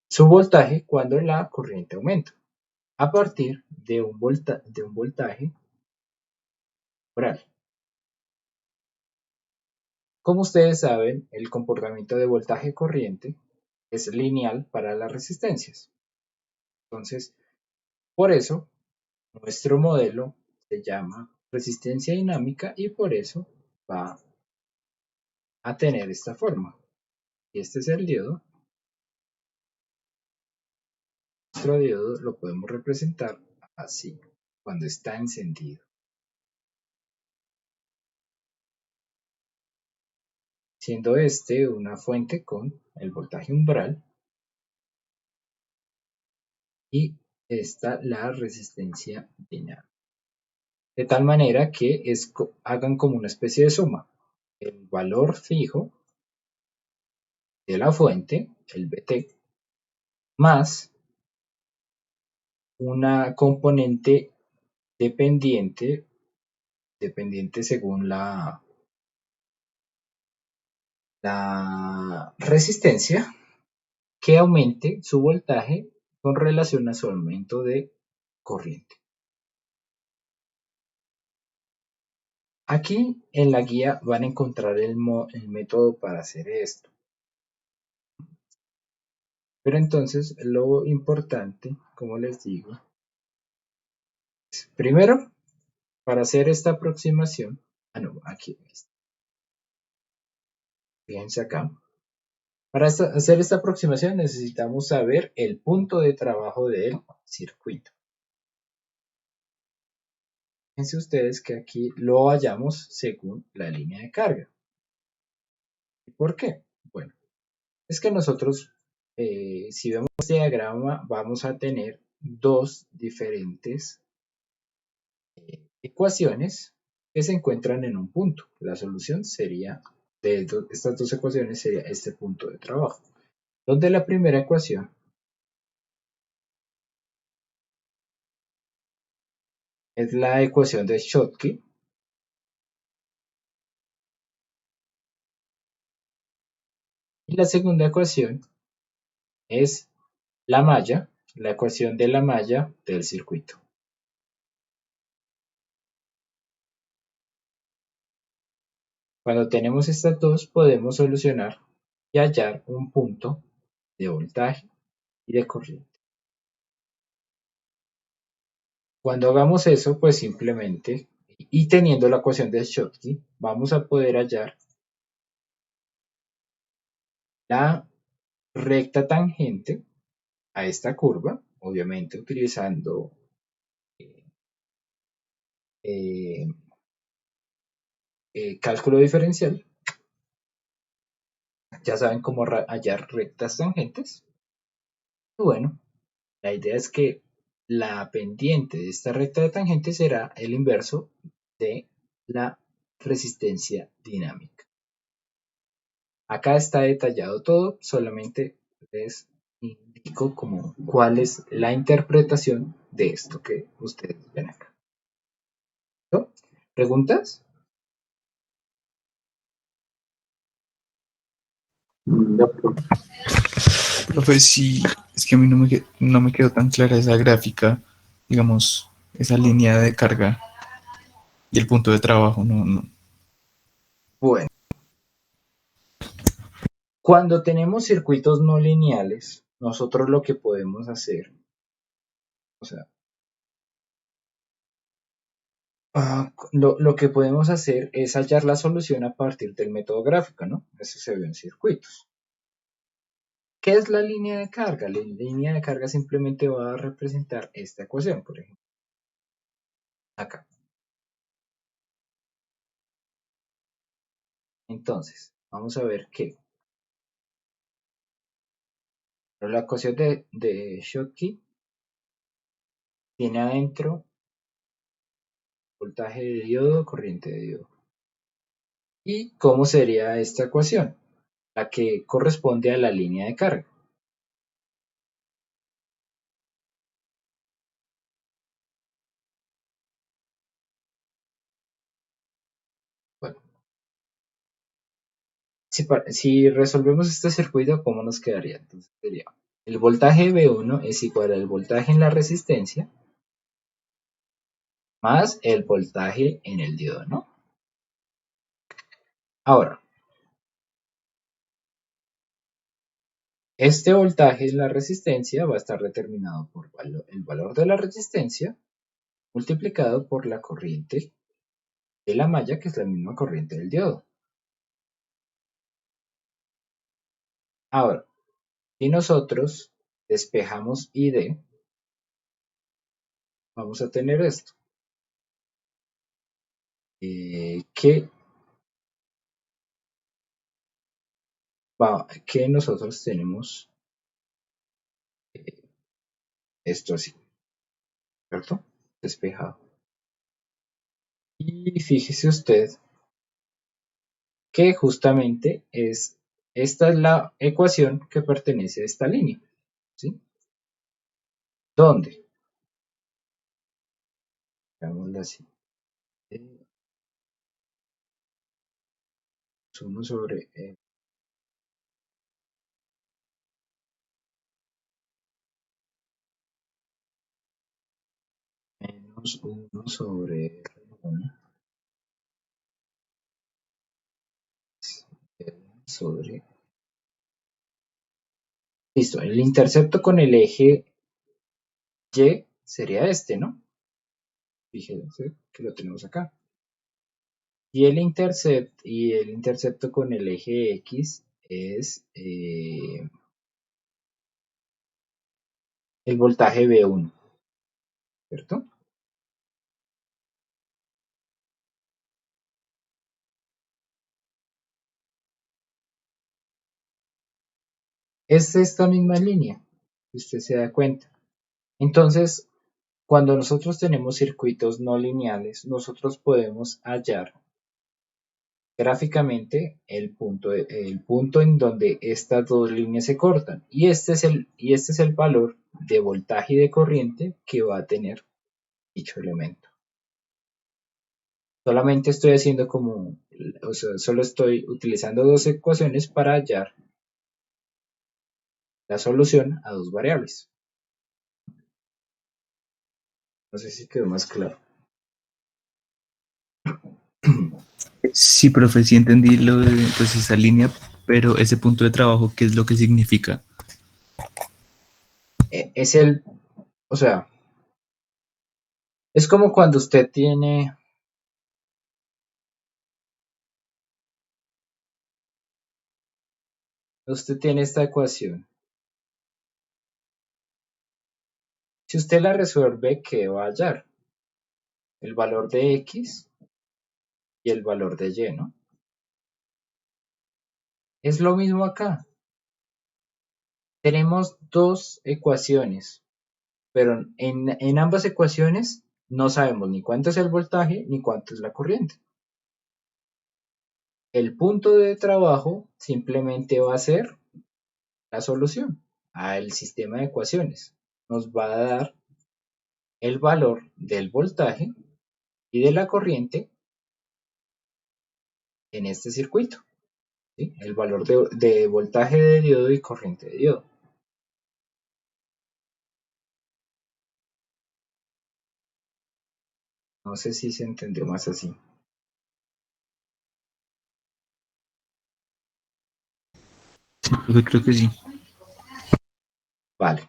su voltaje cuando la corriente aumenta, a partir de un voltaje oral. Como ustedes saben, el comportamiento de voltaje corriente es lineal para las resistencias. Entonces, por eso, nuestro modelo se llama resistencia dinámica y por eso va a tener esta forma. Y este es el diodo. Nuestro diodo lo podemos representar así, cuando está encendido. Siendo este una fuente con el voltaje umbral y esta la resistencia dinámica. De tal manera que hagan como una especie de suma. El valor fijo de la fuente, el Vt, más una componente dependiente según la resistencia, que aumente su voltaje con relación a su aumento de corriente. Aquí en la guía van a encontrar el método para hacer esto. Pero entonces lo importante, como les digo, es primero, para hacer esta aproximación, aquí, fíjense acá, para hacer esta aproximación necesitamos saber el punto de trabajo del circuito. Fíjense ustedes que aquí lo hallamos según la línea de carga. ¿Y por qué? Bueno, es que nosotros, si vemos este diagrama, vamos a tener dos diferentes ecuaciones que se encuentran en un punto. La solución sería, de estas dos ecuaciones, sería este punto de trabajo, donde la primera ecuación es la ecuación de Schottky, y la segunda ecuación es la ecuación de la malla del circuito. Cuando tenemos estas dos, podemos solucionar y hallar un punto de voltaje y de corriente. Cuando hagamos eso, pues simplemente, y teniendo la ecuación de Schottky, vamos a poder hallar la recta tangente a esta curva, obviamente utilizando eh, cálculo diferencial. Ya saben cómo hallar rectas tangentes. Y bueno, la idea es que la pendiente de esta recta de tangente será el inverso de la resistencia dinámica. Acá está detallado todo, solamente les indico como cuál es la interpretación de esto que ustedes ven acá. ¿No? ¿Preguntas? No, profe. Profe, sí, es que a mí no me quedó tan clara esa gráfica, digamos, esa línea de carga y el punto de trabajo, no. Bueno, cuando tenemos circuitos no lineales, nosotros lo que podemos hacer, o sea, lo que podemos hacer es hallar la solución a partir del método gráfico, ¿no? Eso se ve en circuitos. ¿Qué es la línea de carga? La línea de carga simplemente va a representar esta ecuación, por ejemplo. Acá. Entonces, vamos a ver que la ecuación de Schottky tiene adentro voltaje de diodo, corriente de diodo. ¿Y cómo sería esta ecuación? La que corresponde a la línea de carga. Bueno, si resolvemos este circuito, ¿cómo nos quedaría? Entonces sería el voltaje V1 es igual al voltaje en la resistencia más el voltaje en el diodo, ¿no? Ahora, este voltaje en la resistencia va a estar determinado por el valor de la resistencia multiplicado por la corriente de la malla, que es la misma corriente del diodo. Ahora, si nosotros despejamos ID, vamos a tener esto, que nosotros tenemos esto así, ¿cierto? Despejado. Y fíjese usted que justamente esta es la ecuación que pertenece a esta línea, ¿sí? ¿Dónde? Veámoslo así. 1 sobre menos 1 sobre R1 sobre... Listo, el intercepto con el eje Y sería este, ¿no? Fíjense que lo tenemos acá. Y el intercepto con el eje X es el voltaje V1, ¿cierto? Es esta misma línea, si usted se da cuenta. Entonces, cuando nosotros tenemos circuitos no lineales, nosotros podemos hallar gráficamente el punto en donde estas dos líneas se cortan. Y este es el valor de voltaje y de corriente que va a tener dicho elemento. Solamente estoy haciendo solo estoy utilizando dos ecuaciones para hallar la solución a dos variables. No sé si quedó más claro. Sí, profe, sí entendí lo de pues, esa línea, pero ese punto de trabajo, ¿qué es lo que significa? Es o sea, es como cuando usted tiene esta ecuación. Si usted la resuelve, ¿qué va a hallar? El valor de X y el valor de Y, ¿no? Es lo mismo acá. Tenemos dos ecuaciones, pero en ambas ecuaciones no sabemos ni cuánto es el voltaje ni cuánto es la corriente. El punto de trabajo simplemente va a ser la solución al sistema de ecuaciones. Nos va a dar el valor del voltaje y de la corriente en este circuito, ¿sí? El valor de voltaje de diodo y corriente de diodo. No sé si se entendió más así. Sí, profe, creo que sí. Vale.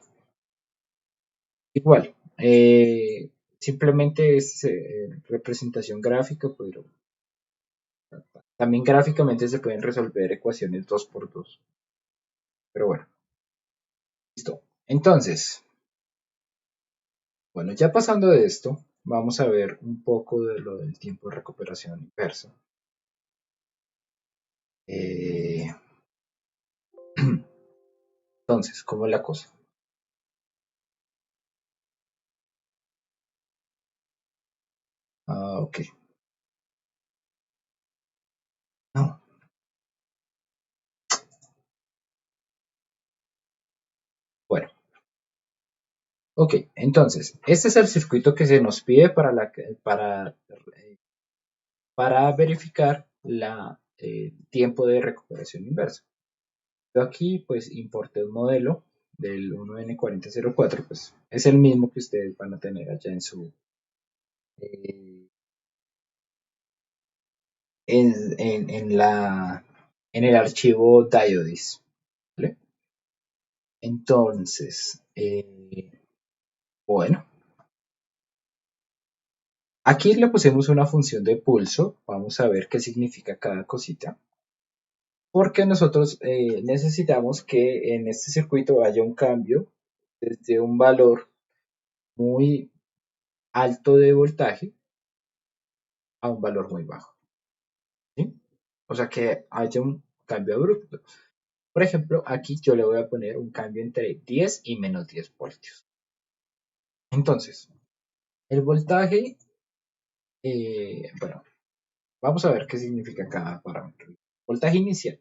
Igual, simplemente es representación gráfica, pero también gráficamente se pueden resolver ecuaciones 2 por 2. Pero bueno. Entonces, bueno, ya pasando de esto, vamos a ver un poco de lo del tiempo de recuperación inverso. Eh, entonces, ¿cómo es la cosa? Ok. No. Bueno, ok. Entonces, este es el circuito que se nos pide para verificar el tiempo de recuperación inversa. Yo aquí pues importé un modelo del 1N4004, pues es el mismo que ustedes van a tener allá eh, en el archivo Diodis, ¿vale? Entonces, bueno, aquí le pusimos una función de pulso. Vamos a ver qué significa cada cosita. Porque nosotros necesitamos que en este circuito haya un cambio desde un valor muy alto de voltaje a un valor muy bajo, ¿sí? O sea que haya un cambio abrupto. Por ejemplo, aquí yo le voy a poner un cambio entre 10 y menos 10 voltios. Entonces, el voltaje, bueno, vamos a ver qué significa cada parámetro. Voltaje inicial,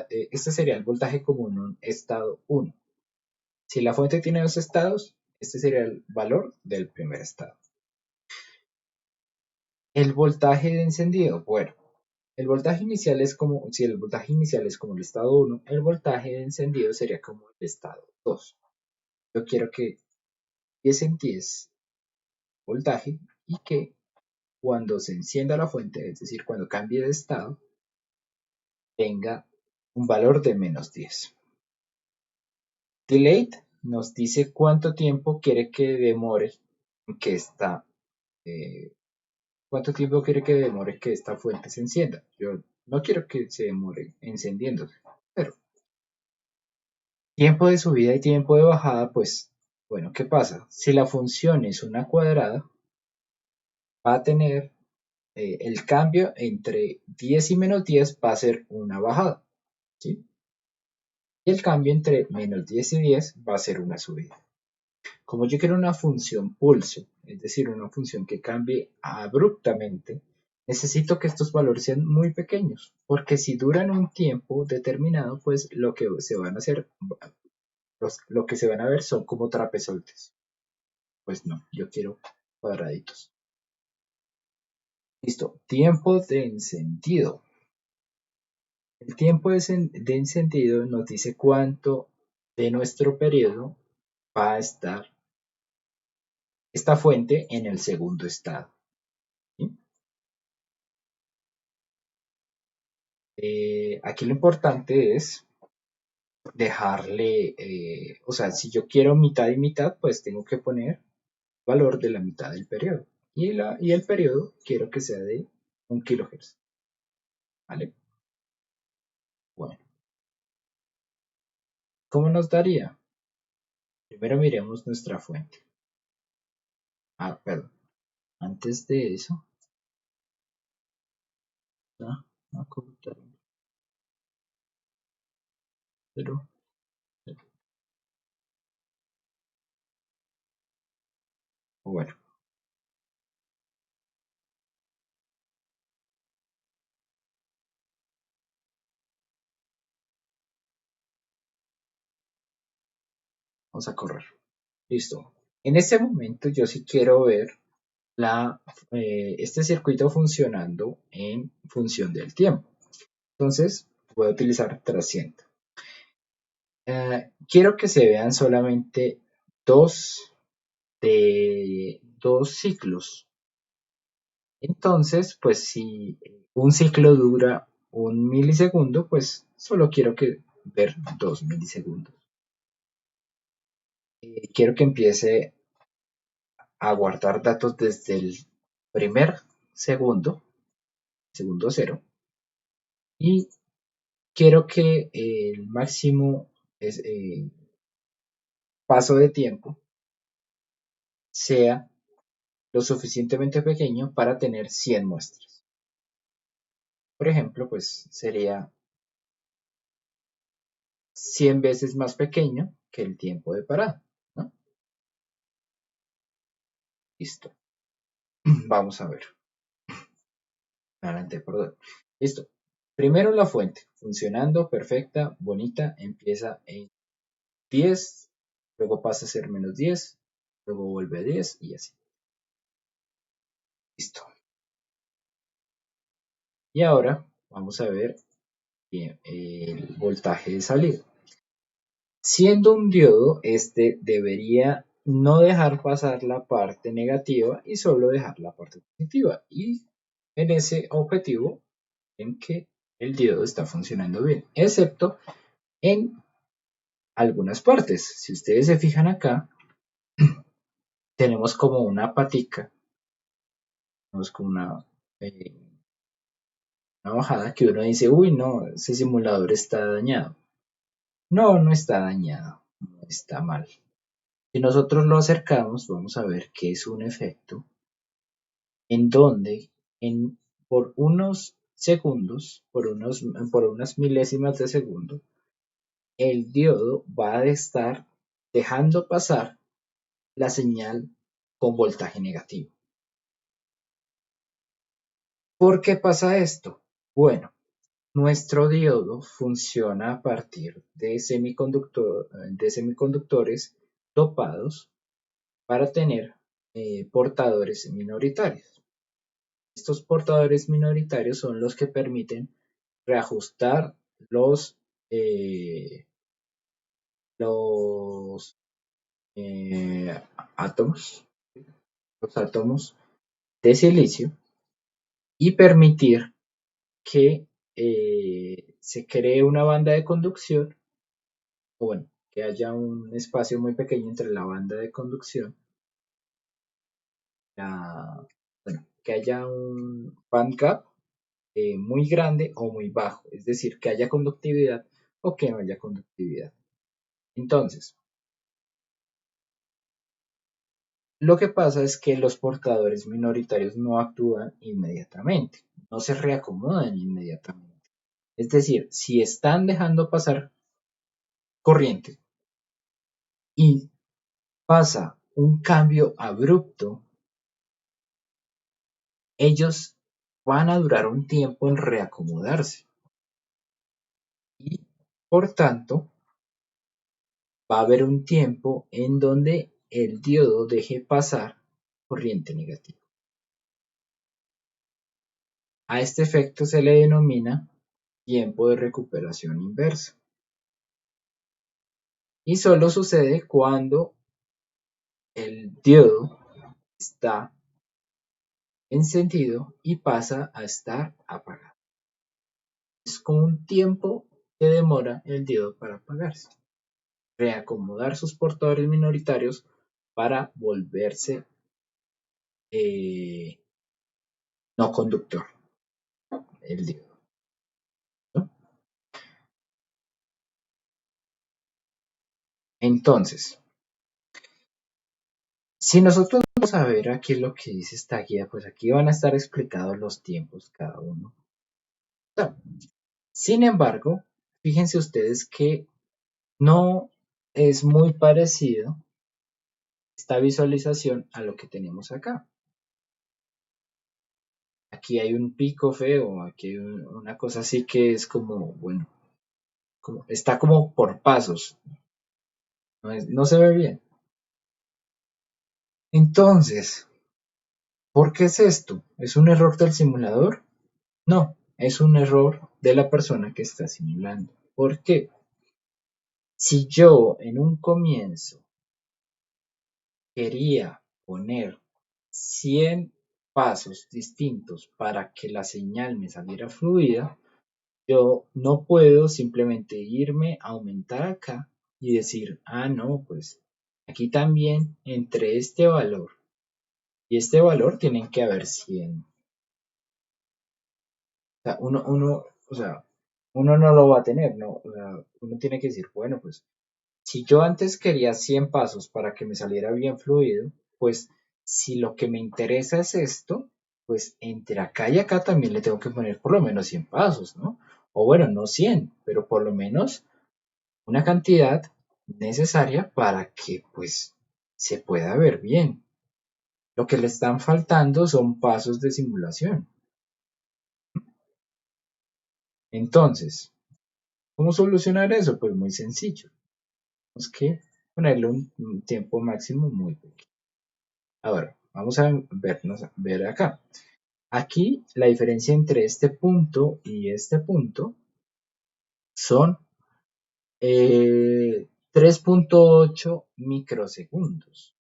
este sería el voltaje como en un estado 1. Si la fuente tiene dos estados, este sería el valor del primer estado. El voltaje de encendido, bueno, el voltaje inicial es como, si el voltaje inicial es como el estado 1, el voltaje de encendido sería como el estado 2. Yo quiero que 10 en 10 voltaje y que cuando se encienda la fuente, es decir, cuando cambie de estado, tenga un valor de menos 10. Delayed nos dice cuánto tiempo quiere que demore que cuánto tiempo quiere que demore que esta fuente se encienda. Yo no quiero que se demore encendiéndose, pero tiempo de subida y tiempo de bajada, pues, bueno, ¿qué pasa? Si la función es una cuadrada, va a tener el cambio entre 10 y menos 10 va a ser una bajada, ¿sí? Y el cambio entre menos 10 y 10 va a ser una subida. Como yo quiero una función pulso, es decir, una función que cambie abruptamente, necesito que estos valores sean muy pequeños, porque si duran un tiempo determinado, pues lo que se van a hacer, lo que se van a ver son como trapezoides. Pues no, yo quiero cuadraditos. Listo, tiempo de encendido. El tiempo de encendido nos dice cuánto de nuestro periodo va a estar esta fuente en el segundo estado, ¿sí? Aquí lo importante es dejarle, o sea, si yo quiero mitad y mitad, pues tengo que poner valor de la mitad del periodo. Y el periodo quiero que sea de 1 kHz, ¿vale? Bueno, ¿cómo nos daría? Primero miremos nuestra fuente. Ah, perdón. Antes de eso, pero, bueno, vamos a correr. Listo. En este momento yo sí quiero ver este circuito funcionando en función del tiempo. Entonces voy a utilizar trasciendo. Quiero que se vean solamente dos ciclos. Entonces, pues si un ciclo dura 1 milisegundo, pues solo quiero ver 2 milisegundos. Quiero que empiece a guardar datos desde el primer segundo cero, y quiero que el máximo paso de tiempo sea lo suficientemente pequeño para tener 100 muestras. Por ejemplo, pues sería 100 veces más pequeño que el tiempo de parada, ¿no? Listo. Vamos a ver. Adelante, perdón. Listo. Primero la fuente, funcionando, perfecta, bonita, empieza en 10, luego pasa a ser -10, luego vuelve a 10 y así. Listo. Y ahora vamos a ver el voltaje de salida. Siendo un diodo, este debería no dejar pasar la parte negativa y solo dejar la parte positiva. Y en ese objetivo, en que el diodo está funcionando bien, excepto en algunas partes. Si ustedes se fijan acá, tenemos como una patica, tenemos como una bajada que uno dice, uy, no, ese simulador está dañado. No, no está dañado, no está mal. Si nosotros lo acercamos, vamos a ver que es un efecto en donde por unos segundos, por unas milésimas de segundo, el diodo va a estar dejando pasar la señal con voltaje negativo. ¿Por qué pasa esto? Bueno, nuestro diodo funciona a partir de semiconductores dopados para tener portadores minoritarios. Estos portadores minoritarios son los que permiten reajustar eh, los eh, átomos, los átomos de silicio y permitir que se cree una banda de conducción, o bueno, que haya un espacio muy pequeño entre la banda de conducción, bueno, que haya un band gap muy grande o muy bajo, es decir, que haya conductividad o que no haya conductividad. Entonces, lo que pasa es que los portadores minoritarios no actúan inmediatamente, no se reacomodan inmediatamente. Es decir, si están dejando pasar corriente y pasa un cambio abrupto, ellos van a durar un tiempo en reacomodarse y por tanto va a haber un tiempo en donde el diodo deje pasar corriente negativa. A este efecto se le denomina tiempo de recuperación inversa y solo sucede cuando el diodo está encendido y pasa a estar apagado. Es como un tiempo que demora el diodo para apagarse. Reacomodar sus portadores minoritarios para volverse no conductor, el diodo, ¿no? Entonces, si nosotros vamos a ver aquí lo que dice esta guía, pues aquí van a estar explicados los tiempos cada uno. Sin embargo, fíjense ustedes que no es muy parecido esta visualización a lo que tenemos acá. Aquí hay un pico feo, aquí hay una cosa así que es como, bueno, está como por pasos, no se ve bien. Entonces, ¿por qué es esto? ¿Es un error del simulador? No, es un error de la persona que está simulando. ¿Por qué? Si yo en un comienzo quería poner 100 pasos distintos para que la señal me saliera fluida, yo no puedo simplemente irme a aumentar acá y decir, ah, no, pues aquí también entre este valor y este valor tienen que haber 100. O sea, uno no lo va a tener, ¿no? O sea, uno tiene que decir, bueno, pues Si yo antes quería 100 pasos para que me saliera bien fluido, pues si lo que me interesa es esto, pues entre acá y acá también le tengo que poner por lo menos 100 pasos, ¿no? O bueno, no 100, pero por lo menos una cantidad necesaria para que pues se pueda ver bien. Lo que le están faltando son pasos de simulación. Entonces, ¿cómo solucionar eso? Pues muy sencillo. Tenemos que ponerle un tiempo máximo muy pequeño. Ahora, vamos a ver acá. Aquí la diferencia entre este punto y este punto son 3.8 microsegundos.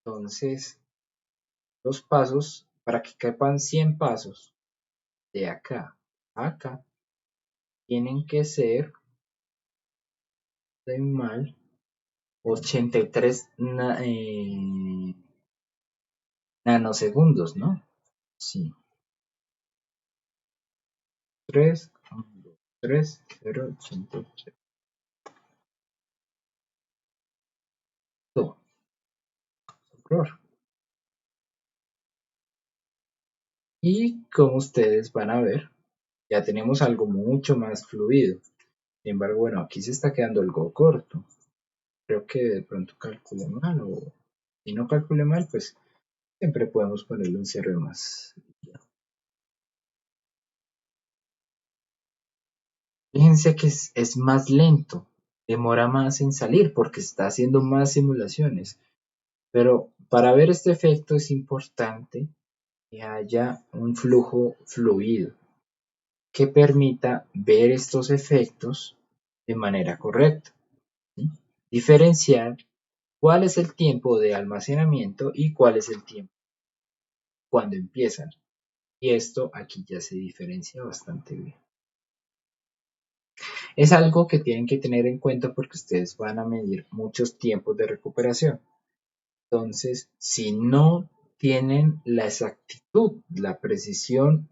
Entonces, los pasos, para que quepan 100 pasos de acá a acá, tienen que ser, de mal, 83 nanosegundos, ¿no? Sí. 3, 3, 0, 83. Error. Y como ustedes van a ver, ya tenemos algo mucho más fluido. Sin embargo, bueno, aquí se está quedando algo corto. Creo que de pronto calcule mal o si no calcule mal, pues siempre podemos ponerle un cero de más. Fíjense que es más lento, demora más en salir porque está haciendo más simulaciones. Pero para ver este efecto es importante que haya un flujo fluido que permita ver estos efectos de manera correcta, ¿sí? Diferenciar cuál es el tiempo de almacenamiento y cuál es el tiempo cuando empiezan. Y esto aquí ya se diferencia bastante bien. Es algo que tienen que tener en cuenta porque ustedes van a medir muchos tiempos de recuperación. Entonces, si no tienen la exactitud, la precisión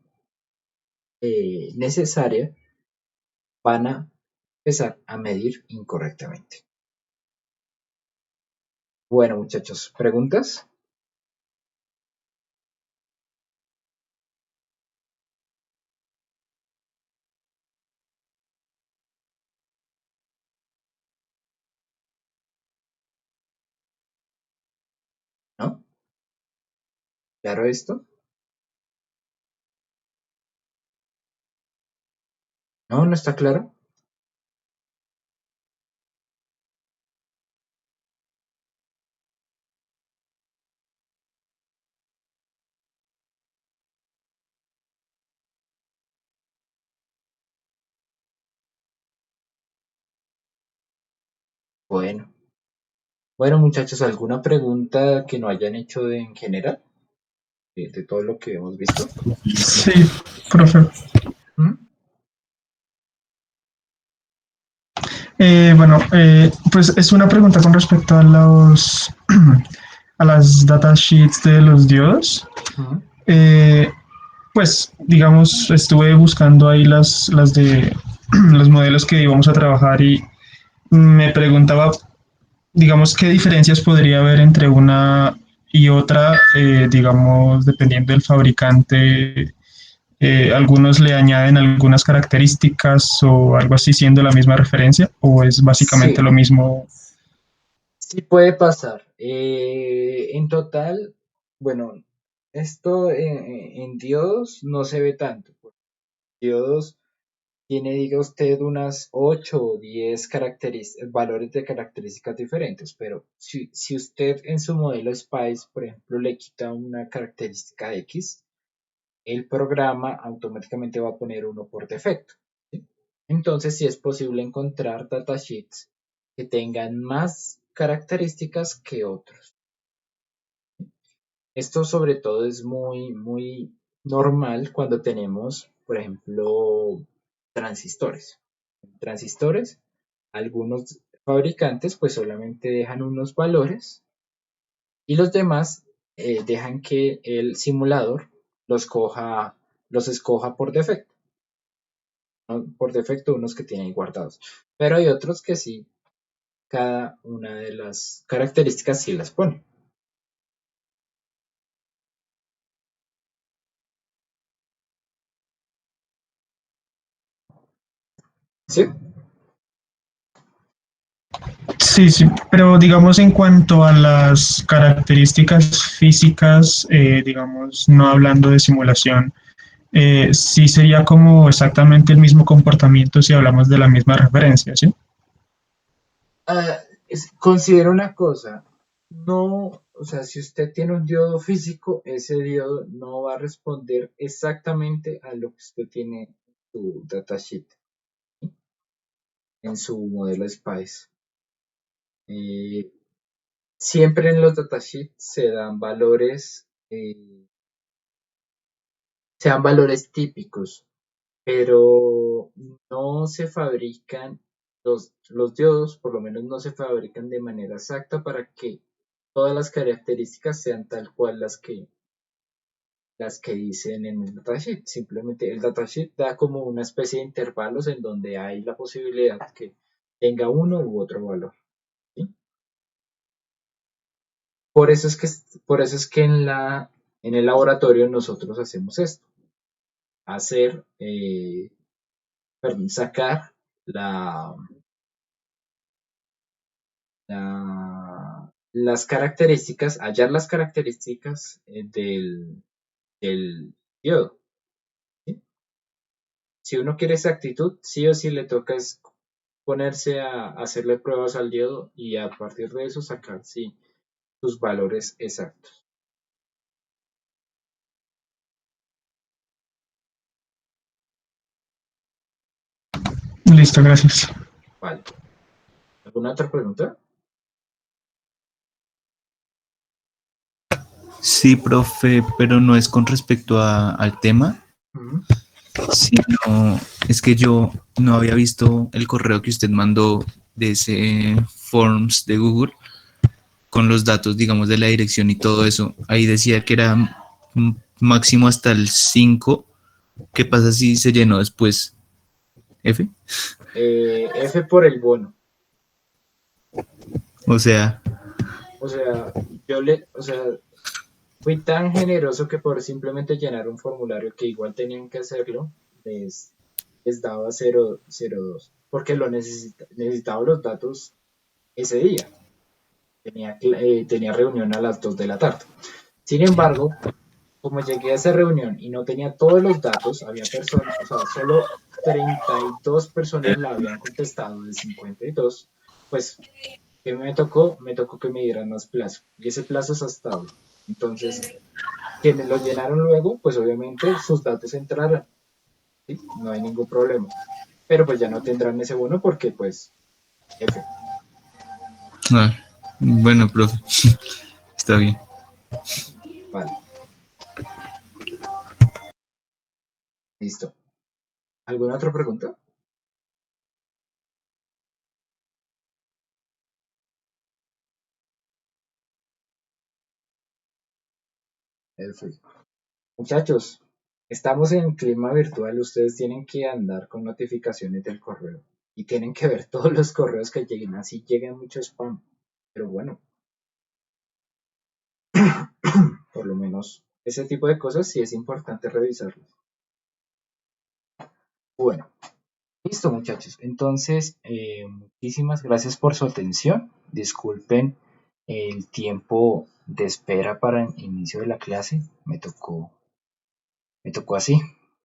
necesaria, van a empezar a medir incorrectamente. Bueno, muchachos, ¿preguntas? ¿No? ¿Claro esto? ¿No? ¿No está claro? Bueno. Bueno, muchachos, ¿alguna pregunta que no hayan hecho en general de todo lo que hemos visto? Sí, profe. ¿Mm? Bueno, pues es una pregunta con respecto a los a las datasheets de los diodos. ¿Mm? Eh, pues, digamos, estuve buscando ahí las de los modelos que íbamos a trabajar y me preguntaba, digamos, qué diferencias podría haber entre una y otra, digamos, dependiendo del fabricante. Algunos le añaden algunas características o algo así siendo la misma referencia, o es básicamente Sí, lo mismo. sí puede pasar. En total, bueno, esto en diodos no se ve tanto. Diodos tiene, diga usted, unas 8 o 10 valores de características diferentes, pero si usted en su modelo SPICE, por ejemplo, le quita una característica X, el programa automáticamente va a poner uno por defecto, ¿sí? Entonces, sí es posible encontrar datasheets que tengan más características que otros. Esto sobre todo es muy normal cuando tenemos, por ejemplo, transistores. Transistores, algunos fabricantes pues solamente dejan unos valores y los demás dejan que el simulador los escoja por defecto. por defecto unos que tienen guardados, pero hay otros que sí, cada una de las características sí las pone. ¿Sí? Sí, sí, pero digamos en cuanto a las características físicas, digamos, no hablando de simulación, sí sería como exactamente el mismo comportamiento si hablamos de la misma referencia, ¿sí? Considero una cosa, no, o sea, si usted tiene un diodo físico, ese diodo no va a responder exactamente a lo que usted tiene en su datasheet, en su modelo SPICE. Siempre en los datasheets se dan valores típicos, pero no se fabrican, los diodos por lo menos no se fabrican de manera exacta para que todas las características sean tal cual las que dicen en el datasheet. Simplemente el datasheet da como una especie de intervalos en donde hay la posibilidad que tenga uno u otro valor. ¿Sí? Por eso es que en el laboratorio nosotros hacemos esto, sacar la, las características, hallar las características del diodo. ¿Sí? Si uno quiere exactitud, sí o sí le toca es ponerse a hacerle pruebas al diodo y a partir de eso sacar sí, sus valores exactos. Listo, gracias. Vale. ¿Alguna otra pregunta? Sí, profe, pero no es con respecto al tema, Ujú. sino es que yo no había visto el correo que usted mandó de ese Forms de Google con los datos, digamos, de la dirección y todo eso. Ahí decía que era máximo hasta el 5. ¿Qué pasa si se llenó después? ¿F? F por el bono. O sea, O sea, o sea, fui tan generoso que por simplemente llenar un formulario que igual tenían que hacerlo, les daba 0,02, porque necesitaba los datos ese día. Tenía reunión a las 2 de la tarde. Sin embargo, como llegué a esa reunión y no tenía todos los datos, había personas, o sea, solo 32 personas la habían contestado de 52, pues, ¿qué me tocó? Me tocó que me dieran más plazo. Y ese plazo es hasta hoy. Entonces, quienes lo llenaron luego, pues obviamente sus datos entrarán, ¿sí? No hay ningún problema. Pero pues ya no tendrán ese bono porque pues F. ah, bueno, profe, está bien. Vale, listo. ¿Alguna otra pregunta? F. Muchachos, estamos en clima virtual, ustedes tienen que andar con notificaciones del correo y tienen que ver todos los correos que lleguen, así lleguen mucho spam. Pero bueno, por lo menos ese tipo de cosas sí es importante revisarlas. Bueno, listo muchachos. Entonces, muchísimas gracias por su atención. Disculpen el tiempo de espera para el inicio de la clase. Me tocó así.